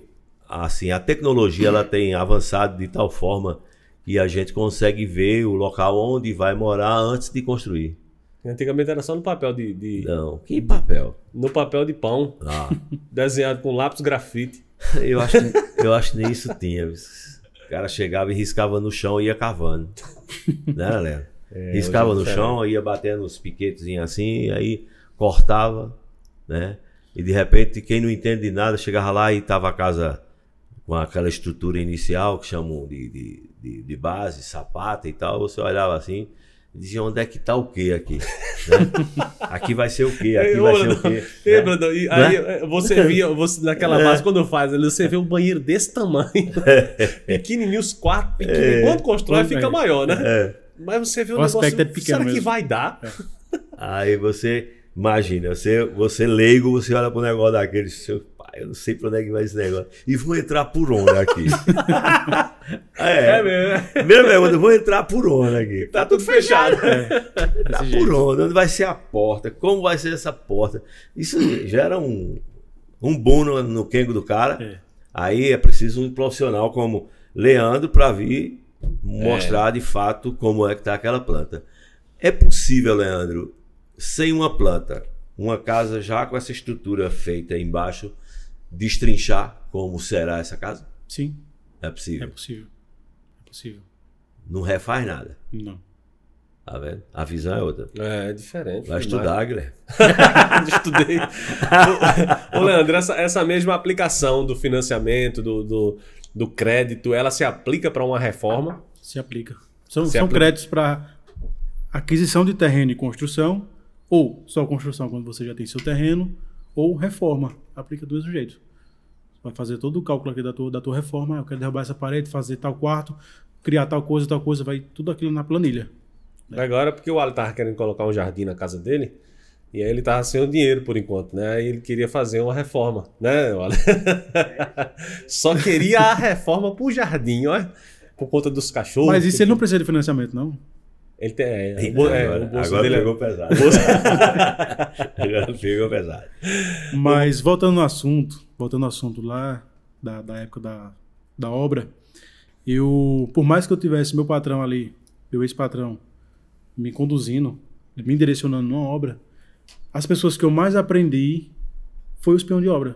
assim, a tecnologia ela tem avançado de tal forma que a gente consegue ver o local onde vai morar antes de construir. Antigamente era só no papel Não, que papel? no papel de pão, Ah, desenhado com lápis grafite. eu acho que nem isso tinha. O cara chegava e riscava no chão e ia cavando. Né, Léo? Riscava no chão, ia batendo os piquetezinhos assim, aí cortava, né? E de repente, quem não entende de nada, chegava lá e tava a casa com aquela estrutura inicial, que chamam de base, sapata e tal. Você olhava assim e dizia, onde é que tá o quê aqui? Né? Aqui vai ser o quê? Aqui vai ser o quê? Ei, Brandão, e aí você via, naquela base, quando faz, você vê um banheiro desse tamanho, pequenininho, os quartos, pequenininho. Quando constrói, fica maior, né? Mas você vê o negócio, aspecto é pequeno será que mesmo. vai dar? Aí você imagina, você leigo, você olha pro negócio daquele, seu pai, eu não sei pra onde é que vai esse negócio. E vou entrar por onde aqui? Mesmo. Mesmo pergunta, vou entrar por onde aqui? Tá tudo fechado. Tá por onde? Onde vai ser a porta? Como vai ser essa porta? Isso gera um boom no quengo do cara. Aí é preciso um profissional como Leandro para vir mostrar de fato como é que tá aquela planta. É possível, Leandro, sem uma planta, uma casa já com essa estrutura feita embaixo, destrinchar como será essa casa? Sim, É possível. é possível. É possível. Não refaz nada. Não. Tá vendo? A visão é outra. É diferente. Vai estudar, Guilherme. Estudei. Ô, Leandro, essa mesma aplicação do financiamento, do crédito, ela se aplica para uma reforma? Se aplica. São aplica. créditos para aquisição de terreno e construção, ou só construção quando você já tem seu terreno, ou reforma. Aplica do mesmo jeito. Vai fazer todo o cálculo aqui da tua reforma. Eu quero derrubar essa parede, fazer tal quarto, criar tal coisa, vai tudo aquilo na planilha. Agora, porque o Ali tava querendo colocar um jardim na casa dele, e aí ele tava sem o dinheiro por enquanto, né? Aí ele queria fazer uma reforma, né, Ali? Só queria a reforma pro jardim, olha, por conta dos cachorros. Mas isso ele não precisa de financiamento, não? Ele tem, Agora, o bolso agora dele pegou pesado. Agora pegou pesado. Mas voltando ao assunto lá da época da obra, por mais que eu tivesse meu patrão ali, meu ex-patrão, me conduzindo, me direcionando numa obra, as pessoas que eu mais aprendi foi os peões de obra.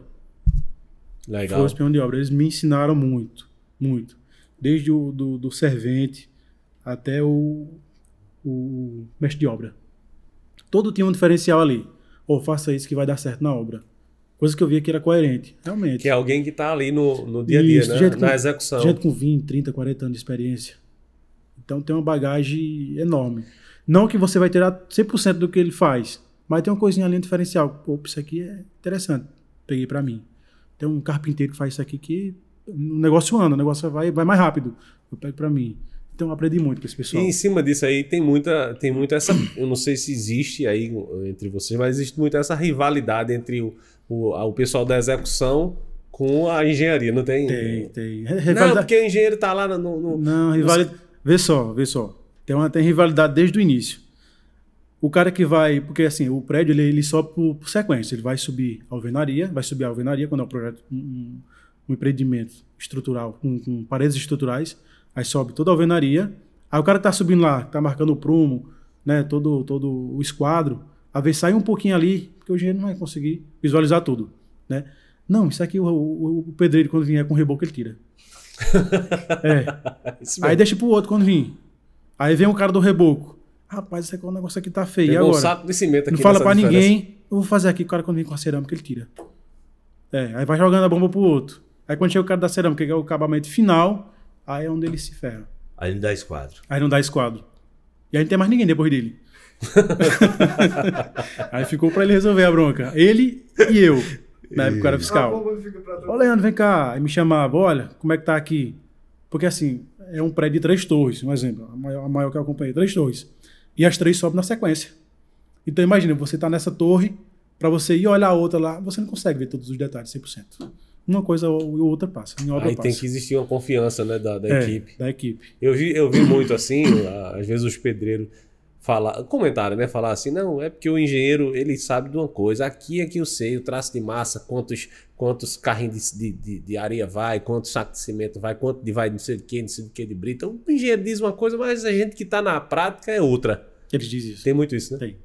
Legal. Foi os peões de obra. Eles me ensinaram muito, muito. Desde do servente até o mestre de obra. Todo tinha um diferencial ali. Ou faça isso que vai dar certo na obra. Coisa que eu via que era coerente, realmente. Que é alguém que tá ali no dia a dia, Isso, né? Na execução. Gente com 20, 30, 40 anos de experiência. Então tem uma bagagem enorme. Não que você vai tirar 100% do que ele faz, mas tem uma coisinha ali, um diferencial. Pô, isso aqui é interessante. Peguei pra mim. Tem um carpinteiro que faz isso aqui que o negócio anda, o negócio vai mais rápido. Eu pego pra mim. Então eu aprendi muito com esse pessoal. E em cima disso aí tem muita essa. Eu não sei se existe aí entre vocês, mas existe muito essa rivalidade entre o pessoal da execução com a engenharia, não tem? Tem. Não, porque o engenheiro tá lá no Não, rivalidade. Vê só. Tem rivalidade desde o início. O cara que vai. Porque assim, o prédio ele sobe por sequência. Ele vai subir a alvenaria, quando é um projeto, um empreendimento estrutural, com paredes estruturais. Aí sobe toda a alvenaria. Aí o cara que tá subindo lá, tá marcando o prumo, né, todo o esquadro, às vezes sai um pouquinho ali, porque o engenheiro não vai conseguir visualizar tudo, né? Não, isso aqui o pedreiro, quando vier com reboco, ele tira. Aí deixa pro outro quando vir. Aí vem o cara do reboco. Rapaz, esse aqui, o negócio aqui tá feio. Pegou E agora? um saco de cimento aqui. Não fala nessa pra diferença. ninguém. Eu vou fazer aqui, o cara quando vem com a cerâmica, ele tira. Aí vai jogando a bomba pro outro. Aí quando chega o cara da cerâmica, que é o acabamento final, aí é onde ele se ferra. Aí não dá esquadro. Aí não dá esquadro. E aí não tem mais ninguém depois dele. Aí ficou pra ele resolver a bronca. Ele e eu, na época era A fiscal. bomba fica pra trás. Ô, Leandro, vem cá. Aí me chamava, olha, como é que tá aqui? Porque assim, é um prédio de 3 torres, um exemplo. A maior que eu acompanhei, 3 torres. E as 3 sobem na sequência. Então imagina, você tá nessa torre, pra você ir olhar a outra lá, você não consegue ver todos os detalhes 100%. Uma coisa ou outra passa. Em obra Aí passa. tem que existir uma confiança, né, da equipe. Da equipe. Eu vi muito assim, às vezes os pedreiros comentaram, né? Falar assim, não, é porque o engenheiro, ele sabe de uma coisa. Aqui é que eu sei, o traço de massa, quantos carrinhos de areia vai, quantos sacos de cimento vai, quanto de vai não sei do que de brita. O engenheiro diz uma coisa, mas a gente que tá na prática é outra. Eles dizem isso. Tem muito isso, né? Tem.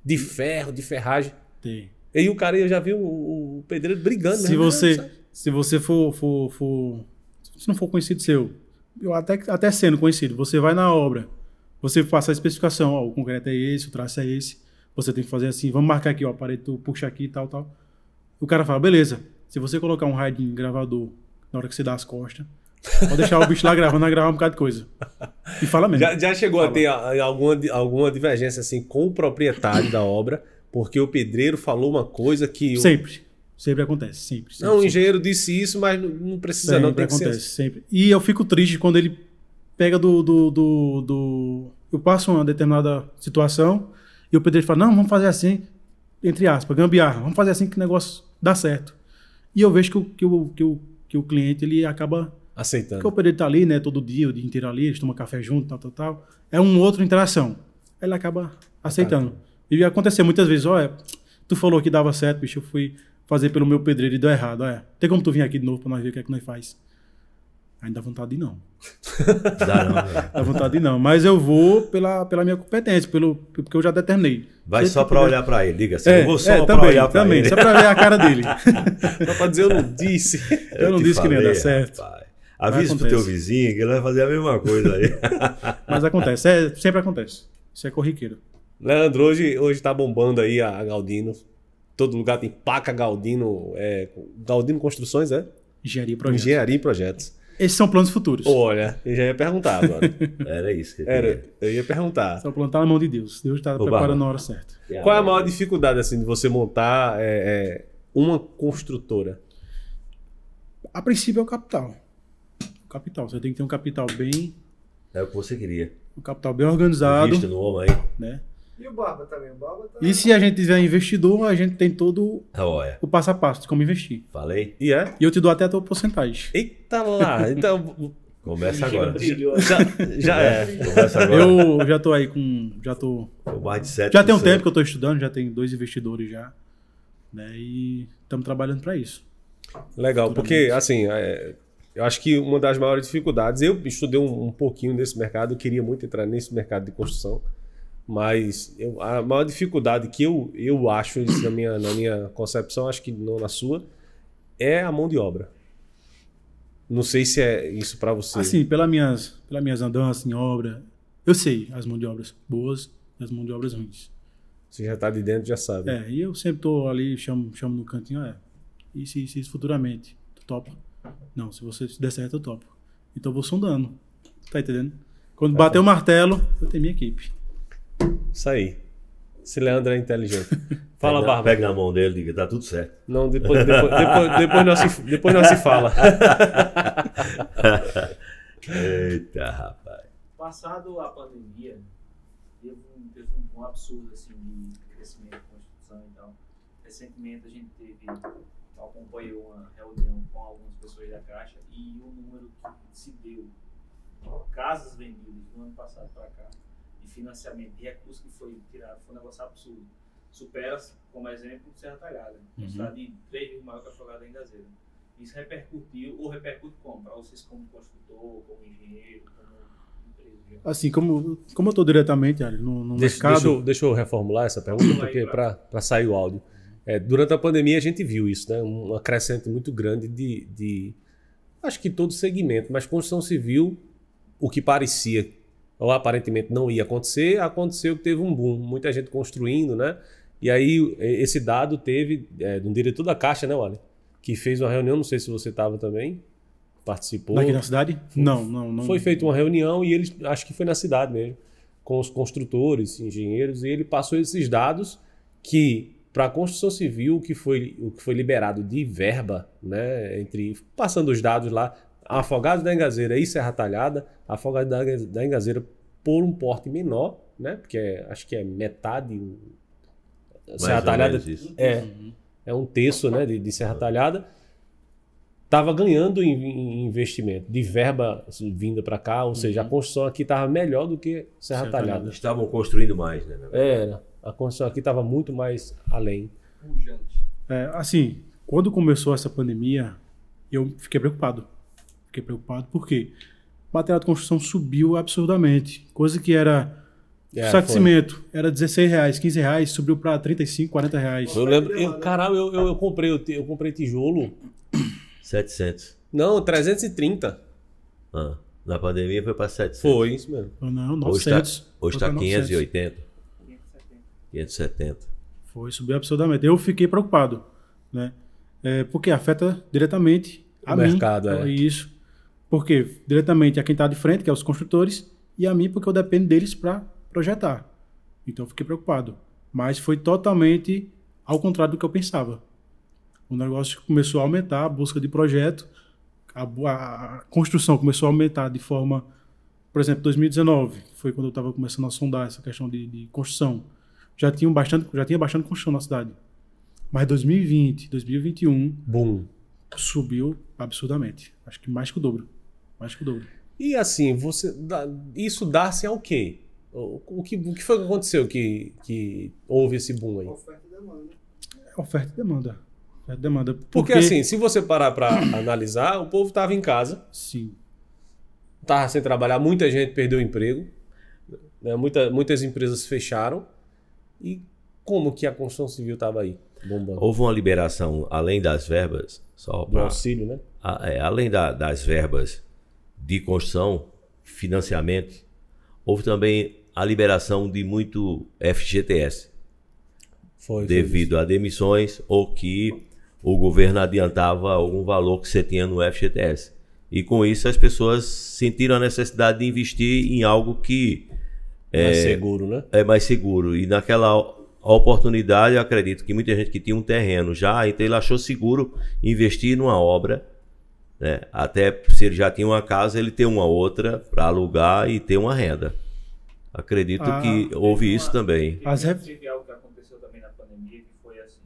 De ferro, de ferragem. Tem. E o cara, eu já vi o pedreiro brigando. Se você se não for conhecido seu, eu até sendo conhecido, você vai na obra, você passa a especificação, ó, o concreto é esse, o traço é esse, você tem que fazer assim, vamos marcar aqui, ó, a parede tu puxa aqui e tal. O cara fala, beleza, se você colocar um raio de gravador na hora que você dá as costas, pode deixar o bicho lá gravando, vai gravar um bocado de coisa. E fala mesmo. Já chegou a ter alguma divergência assim com o proprietário da obra, porque o pedreiro falou uma coisa que... Sempre acontece, sempre. Não, o engenheiro disse isso, mas não precisa sempre não, tem acontece, que ser. sempre. E eu fico triste quando ele pega eu passo uma determinada situação e o pedreiro fala, não, vamos fazer assim, entre aspas, gambiarra, vamos fazer assim que o negócio dá certo. E eu vejo que o cliente, ele acaba... Aceitando. Porque o pedreiro tá ali, né, todo dia, o dia inteiro ali, eles tomam café junto, tal. É uma outra interação. Aí ele acaba aceitando. E aconteceu muitas vezes, olha, tu falou que dava certo, bicho, eu fui fazer pelo meu pedreiro e deu errado, olha. Tem como tu vir aqui de novo pra nós ver o que é que nós faz? Ainda dá vontade de não. Dá vontade de não. Mas eu vou pela minha competência, porque eu já determinei. Vai só pra olhar pra ele, liga. Eu vou só pra olhar pra ele. Só pra ver a cara dele. Só pra dizer, eu não disse. Eu não disse que nem ia dar certo. Rapaz. Avisa pro teu vizinho que ele vai fazer a mesma coisa aí. Mas acontece, sempre acontece. Isso é corriqueiro. Leandro, hoje tá bombando aí a Galdino. Todo lugar tem placa Galdino. Galdino Construções, é? Engenharia e Projetos. Engenharia e Projetos. Esses são planos futuros. Olha, eu já ia perguntar agora. Era isso que eu ia perguntar. Só plantar na mão de Deus. Deus está preparando na hora certa. Qual é a maior dificuldade assim, de você montar uma construtora? A princípio é o capital. Você tem que ter um capital bem... É o que você queria. Um capital bem organizado. Vista no homem aí. Né? E o Barba também? E se a gente tiver investidor, a gente tem todo o passo a passo de como investir. Falei? E é? E eu te dou até a tua porcentagem. Eita lá! Então... Começa agora. Já é. Começa agora. Eu já tô aí com... Mais de 7%. Já tem um tempo que eu tô estudando, já tem 2 investidores já. Né? E estamos trabalhando para isso. Legal, porque assim... Eu acho que uma das maiores dificuldades... Eu estudei um pouquinho desse mercado, eu queria muito entrar nesse mercado de construção, mas a maior dificuldade que eu acho, isso na minha concepção, acho que não na sua, é a mão de obra. Não sei se é isso para você. Assim, pelas minhas andanças em obra, eu sei as mãos de obras boas e as mãos de obras ruins. Você já está de dentro, já sabe. E eu sempre tô ali, chamo no cantinho, isso futuramente, tu topa? Não, se der certo, eu topo. Então eu vou sondando. Tá entendendo? Quando bater o martelo, eu tenho minha equipe. Isso aí. Esse Leandro é inteligente. Fala, Barba. Pega na mão dele e diga, tá tudo certo. Não, depois nós se fala. Eita, rapaz. Passado a pandemia, teve um absurdo assim, de crescimento de construção e tal. Recentemente a gente acompanhou uma reunião com algumas pessoas da Caixa e o número que se deu de casas vendidas do ano passado para cá, de financiamento, de recursos que foi tirado, foi um negócio absurdo. Supera, como exemplo, Serra Talhada, uma cidade de 3 vezes maior que a Afogada da Engazeira. Isso repercutiu, ou repercute como? Para vocês como construtor, como engenheiro, como empresa? Assim, como eu estou diretamente no mercado... Deixa eu reformular essa pergunta, porque para sair o áudio. Durante a pandemia a gente viu isso, né? Uma crescente muito grande de acho que todo segmento, mas construção civil, o que parecia ou aparentemente não ia acontecer, aconteceu que teve um boom, muita gente construindo, né? E aí esse dado teve de um diretor da Caixa, né, Wally? Que fez uma reunião, não sei se você estava também, participou. Aqui na cidade? Não. Foi feita uma reunião e ele, acho que foi na cidade mesmo, com os construtores, engenheiros, e ele passou esses dados que para a construção civil, o que foi liberado de verba, né, passando os dados lá, Afogados da Engazeira e Serra Talhada, Afogados da Engazeira por um porte menor, né, porque acho que é metade, Serra Talhada é um terço, né, de Serra Talhada, estava ganhando em investimento, de verba vinda para cá, ou seja, a construção aqui estava melhor do que Serra Serra Talhada. Talhada. Estavam construindo mais, né? Era, a construção aqui estava muito mais além. Pujante. Assim, quando começou essa pandemia, eu fiquei preocupado. Fiquei preocupado porque o material de construção subiu absurdamente. Coisa que era... O saco de cimento era R$16, R$15, subiu para R$35, R$40. Eu lembro, caralho, eu comprei tijolo. 700. Não, 330. Ah, na pandemia foi para 700. Foi isso mesmo. Não, Hoje 900. está Foi pra 580, 570. 570. Foi, subiu absurdamente. Eu fiquei preocupado, né? Porque afeta diretamente a O mim. mercado, Isso. Porque diretamente a quem está de frente, que é os construtores, e a mim, porque eu dependo deles para projetar. Então eu fiquei preocupado. Mas foi totalmente ao contrário do que eu pensava. O negócio começou a aumentar, a busca de projeto, a construção começou a aumentar de forma... Por exemplo, 2019, foi quando eu estava começando a sondar essa questão de construção. Já tinha bastante construção na cidade. Mas 2020, 2021, Boom. subiu absurdamente. Acho que mais que o dobro. Mais que o dobro. E assim, isso dá-se ao quê? O que foi que aconteceu que houve esse boom aí? Oferta e demanda. Oferta e demanda. Oferta e demanda. Porque assim, se você parar para analisar, o povo estava em casa, Sim. estava sem trabalhar, muita gente perdeu o emprego, né? Muitas empresas fecharam. E como que a construção civil estava aí, bombando? Houve uma liberação, além das verbas, só Do para auxílio, né? além das verbas de construção, financiamento, houve também a liberação de muito FGTS, Foi devido a demissões ou que o governo adiantava algum valor que você tinha no FGTS. E com isso as pessoas sentiram a necessidade de investir em algo que mais seguro, né? é mais seguro. E naquela oportunidade, eu acredito que muita gente que tinha um terreno já, então ele achou seguro investir numa obra, né? Até se ele já tinha uma casa, ele ter uma outra para alugar e ter uma renda. Acredito que houve isso também. Teve algo que aconteceu também na pandemia, que foi assim,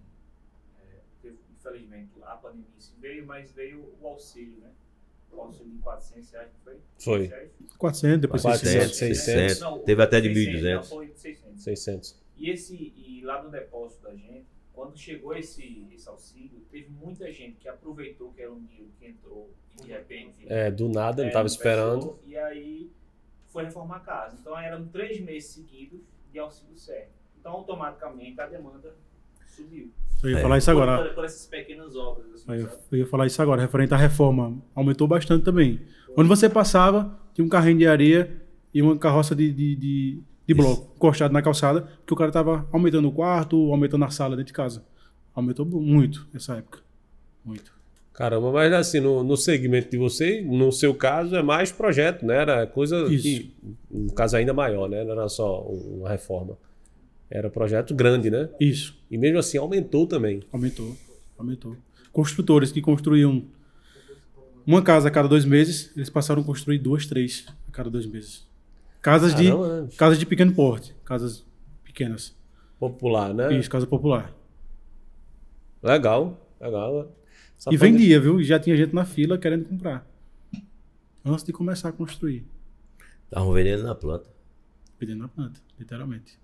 infelizmente, a pandemia veio, mas veio o auxílio, né? O auxílio de R$400, não foi? Foi. 400, depois 400, 600. 600. Não, Teve até de 600, 1.200. não, foi 600. 600. E lá no depósito da gente, quando chegou esse auxílio, teve muita gente que aproveitou que era um dinheiro que entrou e de repente... Do nada, não estava não esperando. pessoa, e aí foi reformar a casa. Então eram 3 meses seguidos de auxílio certo. Então automaticamente a demanda subiu. Eu ia falar isso agora. Por essas pequenas obras. Assim, sabe? Eu ia falar isso agora. Referente à reforma, aumentou bastante também. Onde você passava, tinha um carrinho de areia e uma carroça de bloco encostado na calçada, porque o cara estava aumentando o quarto, aumentando a sala dentro de casa. Aumentou muito nessa época. Muito. Caramba, mas assim, no segmento de vocês, no seu caso, é mais projeto, né? Era coisa que, um caso ainda maior, né? Não era só uma reforma. Era projeto grande, né? Isso. E mesmo assim aumentou também. Aumentou. Construtores que construíam uma casa a cada 2 meses, eles passaram a construir 2, 3 a cada 2 meses. Casas de pequeno porte. Casas pequenas. Popular, né? Isso, casa popular. Legal. E vendia, viu? E já tinha gente na fila querendo comprar. Antes de começar a construir. Estavam vendendo na planta. Vendendo na planta, literalmente.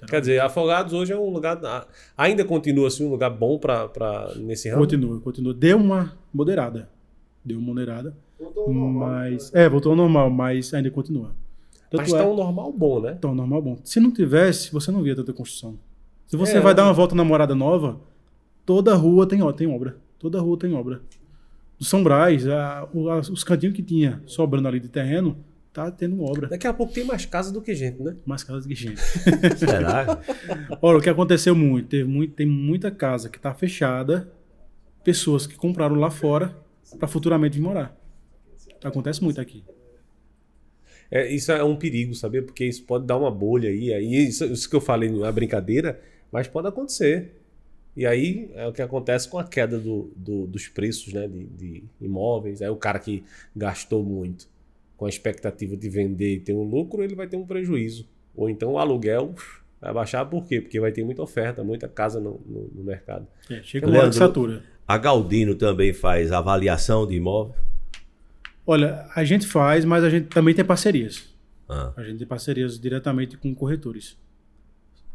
Quer dizer, Afogados hoje é um lugar... Ainda continua assim um lugar bom nesse ramo? Continua. Deu uma moderada. Voltou ao normal, Mas, voltou ao normal, mas ainda continua. Mas tá um normal bom, né? Tá um normal bom. Se não tivesse, você não via tanta construção. Se você vai dar uma volta na Morada Nova, toda rua tem obra. Toda rua tem obra. Do São Brás, os cantinhos que tinha sobrando ali de terreno, tá tendo obra. Daqui a pouco tem mais casa do que gente, né? Mais casas que gente. Será? Olha, o que aconteceu muito, tem muita casa que tá fechada, pessoas que compraram lá fora para futuramente vir morar. Acontece muito aqui. Isso é um perigo, sabe? Porque isso pode dar uma bolha aí. Isso que eu falei não é brincadeira, mas pode acontecer. E aí é o que acontece com a queda dos preços, né, de imóveis. Aí o cara que gastou muito com a expectativa de vender e ter um lucro, ele vai ter um prejuízo. Ou então o aluguel vai baixar, por quê? Porque vai ter muita oferta, muita casa no mercado. Chega uma hora que satura. A Galdino também faz avaliação de imóvel? Olha, a gente faz, mas a gente também tem parcerias. Ah, A gente tem parcerias diretamente com corretores.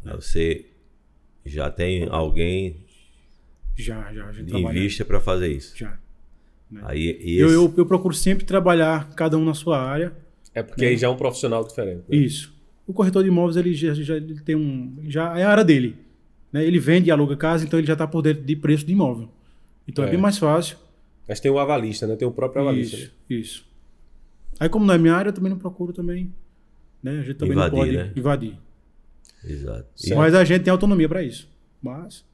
você já tem alguém Já, a gente em trabalha. vista para fazer isso? Já. Né? Aí, e Eu esse- procuro sempre trabalhar cada um na sua área. É porque aí já é um profissional diferente. Né? Isso. O corretor de imóveis, ele tem já é a área dele. Né? Ele vende e aluga casa, então ele já está por dentro de preço de imóvel. Então é bem mais fácil. Mas tem o avalista, né? Tem o próprio avalista. Né? Isso. Aí, como não é minha área, eu também não procuro também. Né? A gente também Invadir, não pode né? invadir. Exato. Certo. Mas a gente tem autonomia para isso. Mas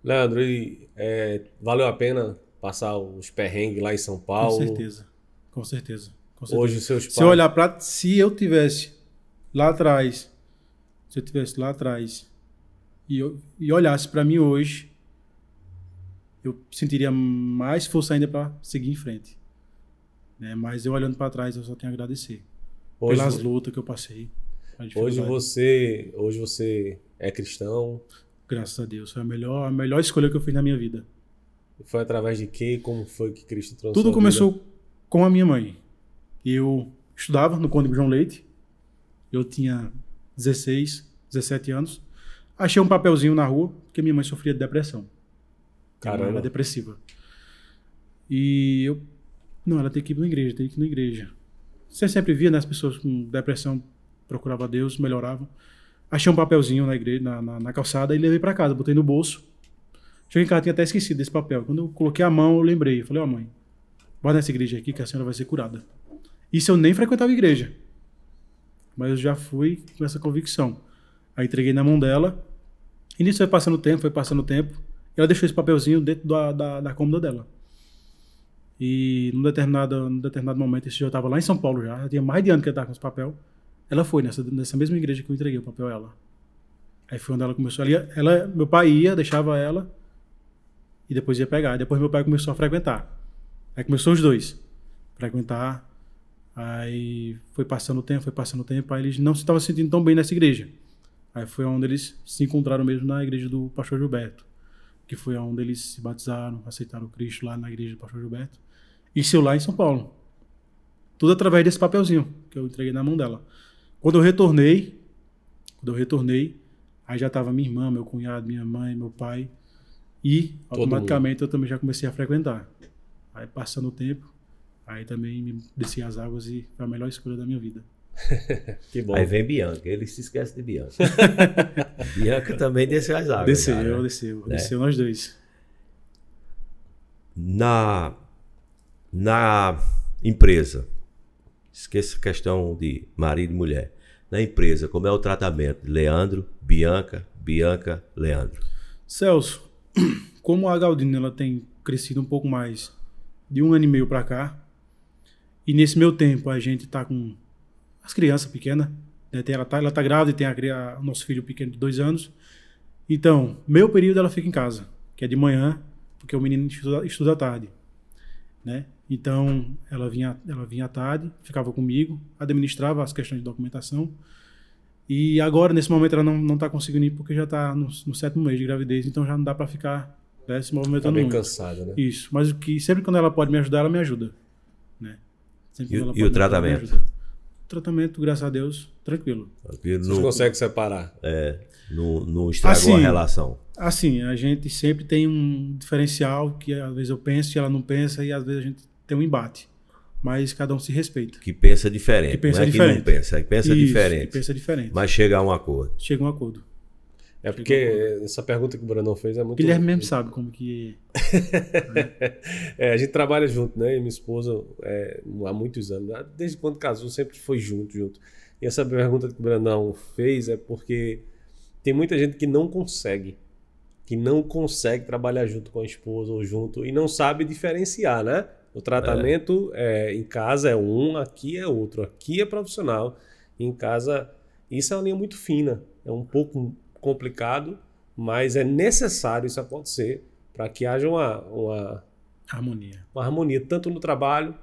Leandro, valeu a pena passar os perrengues lá em São Paulo? com certeza. Com certeza. Com certeza. Hoje os seus pais... Se eu olhar para... Se eu tivesse lá atrás... E olhasse para mim hoje, eu sentiria mais força ainda para seguir em frente. Né? Mas eu olhando para trás, eu só tenho a agradecer. Hoje, Pelas lutas que eu passei. a hoje dificuldade. você é cristão. Graças a Deus. Foi a melhor escolha que eu fiz na minha vida. Foi através de quê? Como foi que Cristo trouxe Tudo sua começou com a minha mãe. Eu estudava no Conde João Leite. Eu tinha 16, 17 anos. Achei um papelzinho na rua, porque minha mãe sofria de depressão. Minha mãe Caramba. era depressiva. E eu... Não, ela tem que ir na igreja, tem que ir na igreja. Você sempre via, né, as pessoas com depressão procuravam a Deus, melhoravam. Achei um papelzinho na igreja, na calçada, e levei para casa, botei no bolso. Cheguei em casa, tinha até esquecido desse papel. Quando eu coloquei a mão, eu lembrei. Eu falei, ó, mãe, vai nessa igreja aqui que a senhora vai ser curada. Isso eu nem frequentava a igreja. Mas eu já fui com essa convicção. Aí entreguei na mão dela. E nisso foi passando o tempo. E ela deixou esse papelzinho dentro da cômoda dela. E num determinado momento, esse dia eu estava lá em São Paulo já tinha mais de ano que eu estava com esse papel. Ela foi nessa mesma igreja que eu entreguei o papel a ela. Aí foi onde ela começou. Meu pai ia, deixava ela, e depois ia pegar. Depois meu pai começou a frequentar. Aí começou os dois. Frequentar. Aí foi passando o tempo. Aí eles não se estavam sentindo tão bem nessa igreja. Aí foi onde eles se encontraram mesmo na igreja do pastor Gilberto. Que foi onde eles se batizaram, aceitaram o Cristo lá na igreja do pastor Gilberto. Isso lá em São Paulo. Tudo através desse papelzinho que eu entreguei na mão dela. Quando eu retornei, aí já estava minha irmã, meu cunhado, minha mãe, meu pai. E automaticamente eu também já comecei a frequentar. Aí passando o tempo, aí também me desci as águas e foi a melhor escolha da minha vida. Que bom. Aí vem Bianca, ele se esquece de Bianca. Bianca também desceu as águas. Desceu nós dois. Na empresa, esqueça a questão de marido e mulher. Na empresa, como é o tratamento? Leandro, Bianca, Leandro. Celso, como a Galdino ela tem crescido um pouco mais de 1 ano e meio para cá, e nesse meu tempo a gente tá com as crianças pequenas, né? Ela tá grávida e tem o nosso filho pequeno de 2 anos. Então, meu período ela fica em casa, que é de manhã, porque o menino estuda à tarde, né? Então, ela vinha à tarde, ficava comigo, administrava as questões de documentação. E agora, nesse momento, ela não está conseguindo ir porque já está no 7º mês de gravidez, então já não dá para ficar, né, se Tá movimentando bem muito. cansada, né? Isso, mas sempre quando ela pode me ajudar, ela me ajuda. Né? Sempre E quando ela o pode me ajudar, tratamento? ela me ajuda. O tratamento, graças a Deus, tranquilo. Vocês Não, conseguem separar. não estragou Assim, a relação. Assim, a gente sempre tem um diferencial que às vezes eu penso e ela não pensa, e às vezes a gente tem um embate. Mas cada um se respeita. Que pensa diferente. Que pensa não é diferente. que não pensa, é que pensa Isso, diferente. que pensa diferente. Mas chega a um acordo. Chega a um acordo. É porque essa pergunta que o Brandão fez é muito... O Guilherme mesmo sabe como que... A gente trabalha junto, né? E minha esposa há muitos anos, desde quando casou, sempre foi junto. E essa pergunta que o Brandão fez é porque tem muita gente que não consegue trabalhar junto com a esposa ou junto e não sabe diferenciar, né? O tratamento em casa é um, aqui é outro. Aqui é profissional. Em casa, isso é uma linha muito fina. É um pouco complicado, mas é necessário isso acontecer para que haja uma harmonia, tanto no trabalho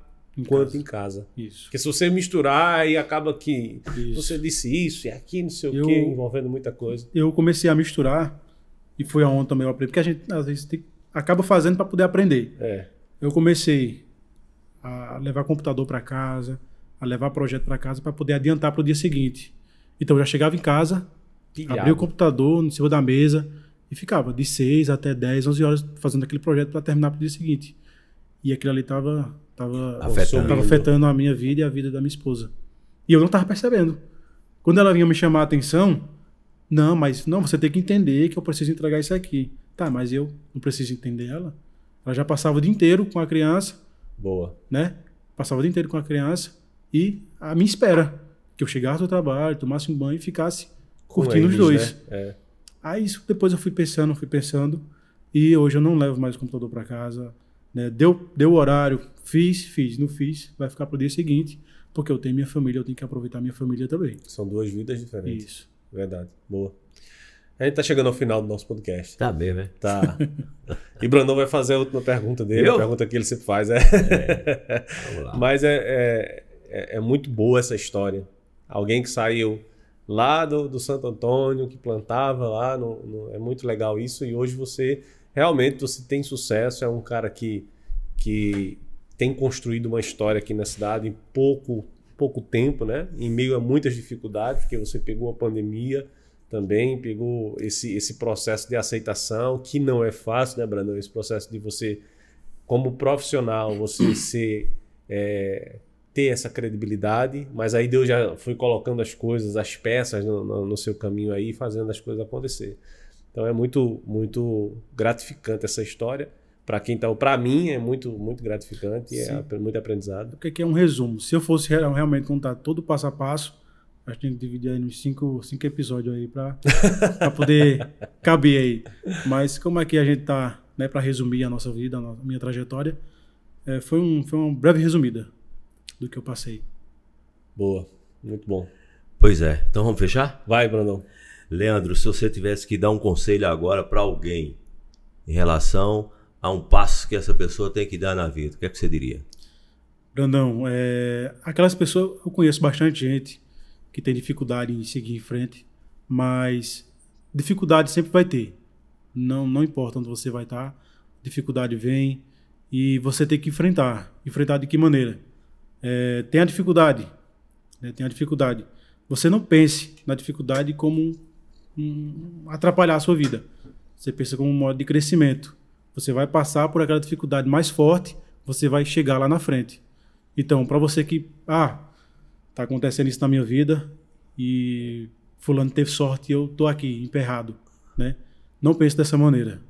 quanto em casa. Isso. Porque se você misturar, aí acaba que Isso. você disse isso e aqui, não sei o quê, envolvendo muita coisa. Eu comecei a misturar, e foi aonde também eu aprendi, porque a gente às vezes acaba fazendo para poder aprender. É. Eu comecei a levar computador para casa, a levar projeto para casa para poder adiantar para o dia seguinte. Então eu já chegava em casa, Pilhado. abria o computador em cima da mesa e ficava de 6 até 10, 11 horas fazendo aquele projeto para terminar para o dia seguinte. E aquilo ali estava afetando a minha vida e a vida da minha esposa. E eu não estava percebendo. Quando ela vinha me chamar a atenção, não, você tem que entender que eu preciso entregar isso aqui. Tá, mas eu não preciso entender ela. Ela já passava o dia inteiro com a criança. Boa. Né? Passava o dia inteiro com a criança e a minha espera que eu chegasse do trabalho, tomasse um banho e ficasse curtindo os dois. Né? É. Aí isso depois eu fui pensando e hoje eu não levo mais o computador para casa. Né? Deu o horário, fiz, não fiz, vai ficar pro dia seguinte, porque eu tenho minha família, eu tenho que aproveitar minha família também. São duas vidas diferentes. Isso. Verdade. Boa. A gente tá chegando ao final do nosso podcast. Tá bem, né? Tá. E Brandão vai fazer a última pergunta dele, a pergunta que ele sempre faz. Vamos lá. Mas é muito boa essa história. Alguém que saiu lá do Santo Antônio, que plantava lá, é muito legal isso. E hoje você tem sucesso, é um cara que tem construído uma história aqui na cidade em pouco tempo, né? Em meio a muitas dificuldades, porque você pegou a pandemia também, pegou esse processo de aceitação, que não é fácil, né, Brandão? Esse processo de você, como profissional, você ter essa credibilidade, mas aí Deus já foi colocando as coisas, as peças no seu caminho aí, fazendo as coisas acontecer. Então é muito, muito gratificante essa história. Para mim é muito, muito gratificante e é muito aprendizado. O que é um resumo? Se eu fosse realmente contar todo o passo a passo, a gente tem que dividir aí nos 5 episódios aí para poder caber aí. Mas como aqui a gente tá, né, para resumir a nossa vida, a minha trajetória, foi uma breve resumida do que eu passei. Boa, muito bom. Pois é, então vamos fechar? Vai, Brandão. Leandro, se você tivesse que dar um conselho agora para alguém em relação a um passo que essa pessoa tem que dar na vida, o que é que você diria? Brandão, aquelas pessoas, eu conheço bastante gente que tem dificuldade em seguir em frente, mas dificuldade sempre vai ter. Não importa onde você vai estar, dificuldade vem e você tem que enfrentar. Enfrentar de que maneira? Tem a dificuldade, né? Tem a dificuldade. Você não pense na dificuldade como atrapalhar a sua vida. Você pensa como um modo de crescimento. Você vai passar por aquela dificuldade mais forte, você vai chegar lá na frente. Então, para você que, tá acontecendo isso na minha vida e fulano teve sorte e eu tô aqui emperrado, né? Não pense dessa maneira,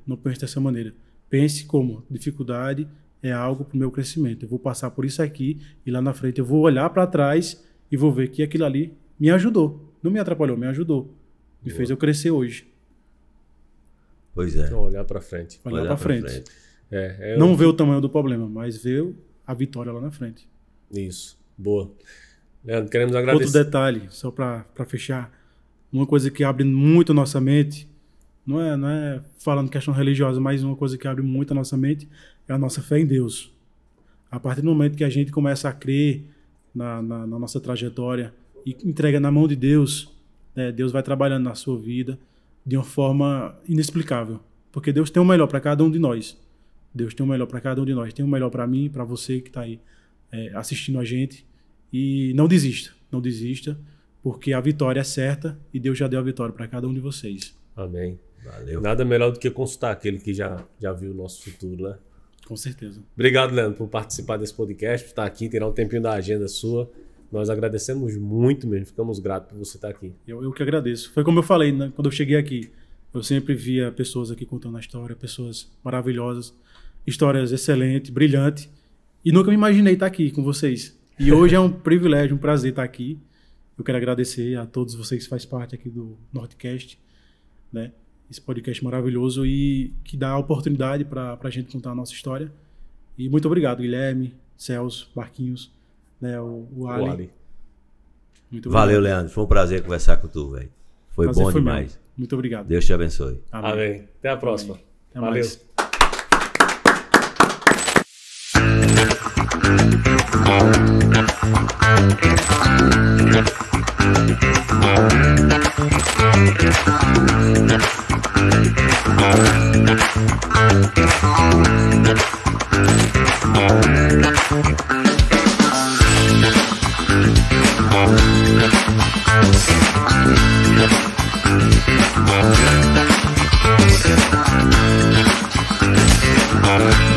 Pense como dificuldade é algo para o meu crescimento. Eu vou passar por isso aqui e lá na frente eu vou olhar para trás e vou ver que aquilo ali me ajudou. Não me atrapalhou, me ajudou. Me fez eu crescer hoje. Pois é. Então, olhar para frente. Olhar para frente. É, Não ver o tamanho do problema, mas ver a vitória lá na frente. Isso. Boa. Leandro, queremos agradecer. Outro detalhe, só para fechar. Uma coisa que abre muito a nossa mente, não é falando questão religiosa, mas uma coisa que abre muito a nossa mente é a nossa fé em Deus. A partir do momento que a gente começa a crer na nossa trajetória e entrega na mão de Deus, né, Deus vai trabalhando na sua vida de uma forma inexplicável. Porque Deus tem o melhor para cada um de nós. Deus tem o melhor para cada um de nós. Tem o melhor para mim, para você que está aí assistindo a gente. E não desista, porque a vitória é certa e Deus já deu a vitória para cada um de vocês. Amém. Valeu. Nada melhor do que consultar aquele que já viu o nosso futuro, né? Com certeza. Obrigado, Leandro, por participar desse podcast, por estar aqui, tirar um tempinho da agenda sua. Nós agradecemos muito mesmo, ficamos gratos por você estar aqui. Eu que agradeço. Foi como eu falei, né? Quando eu cheguei aqui, eu sempre via pessoas aqui contando a história, pessoas maravilhosas, histórias excelentes, brilhantes, e nunca me imaginei estar aqui com vocês. E hoje é um privilégio, um prazer estar aqui. Eu quero agradecer a todos vocês que fazem parte aqui do Nortecast, né? Esse podcast maravilhoso e que dá a oportunidade para a gente contar a nossa história. E muito obrigado, Guilherme, Celso, Marquinhos, né? O Ali. Muito obrigado. Valeu, Leandro. Foi um prazer conversar com tu, velho. Foi Prazer bom foi demais. meu. Muito obrigado. Deus te abençoe. Amém. Até a próxima. Até Valeu. mais. We'll be right back. We'll be right back.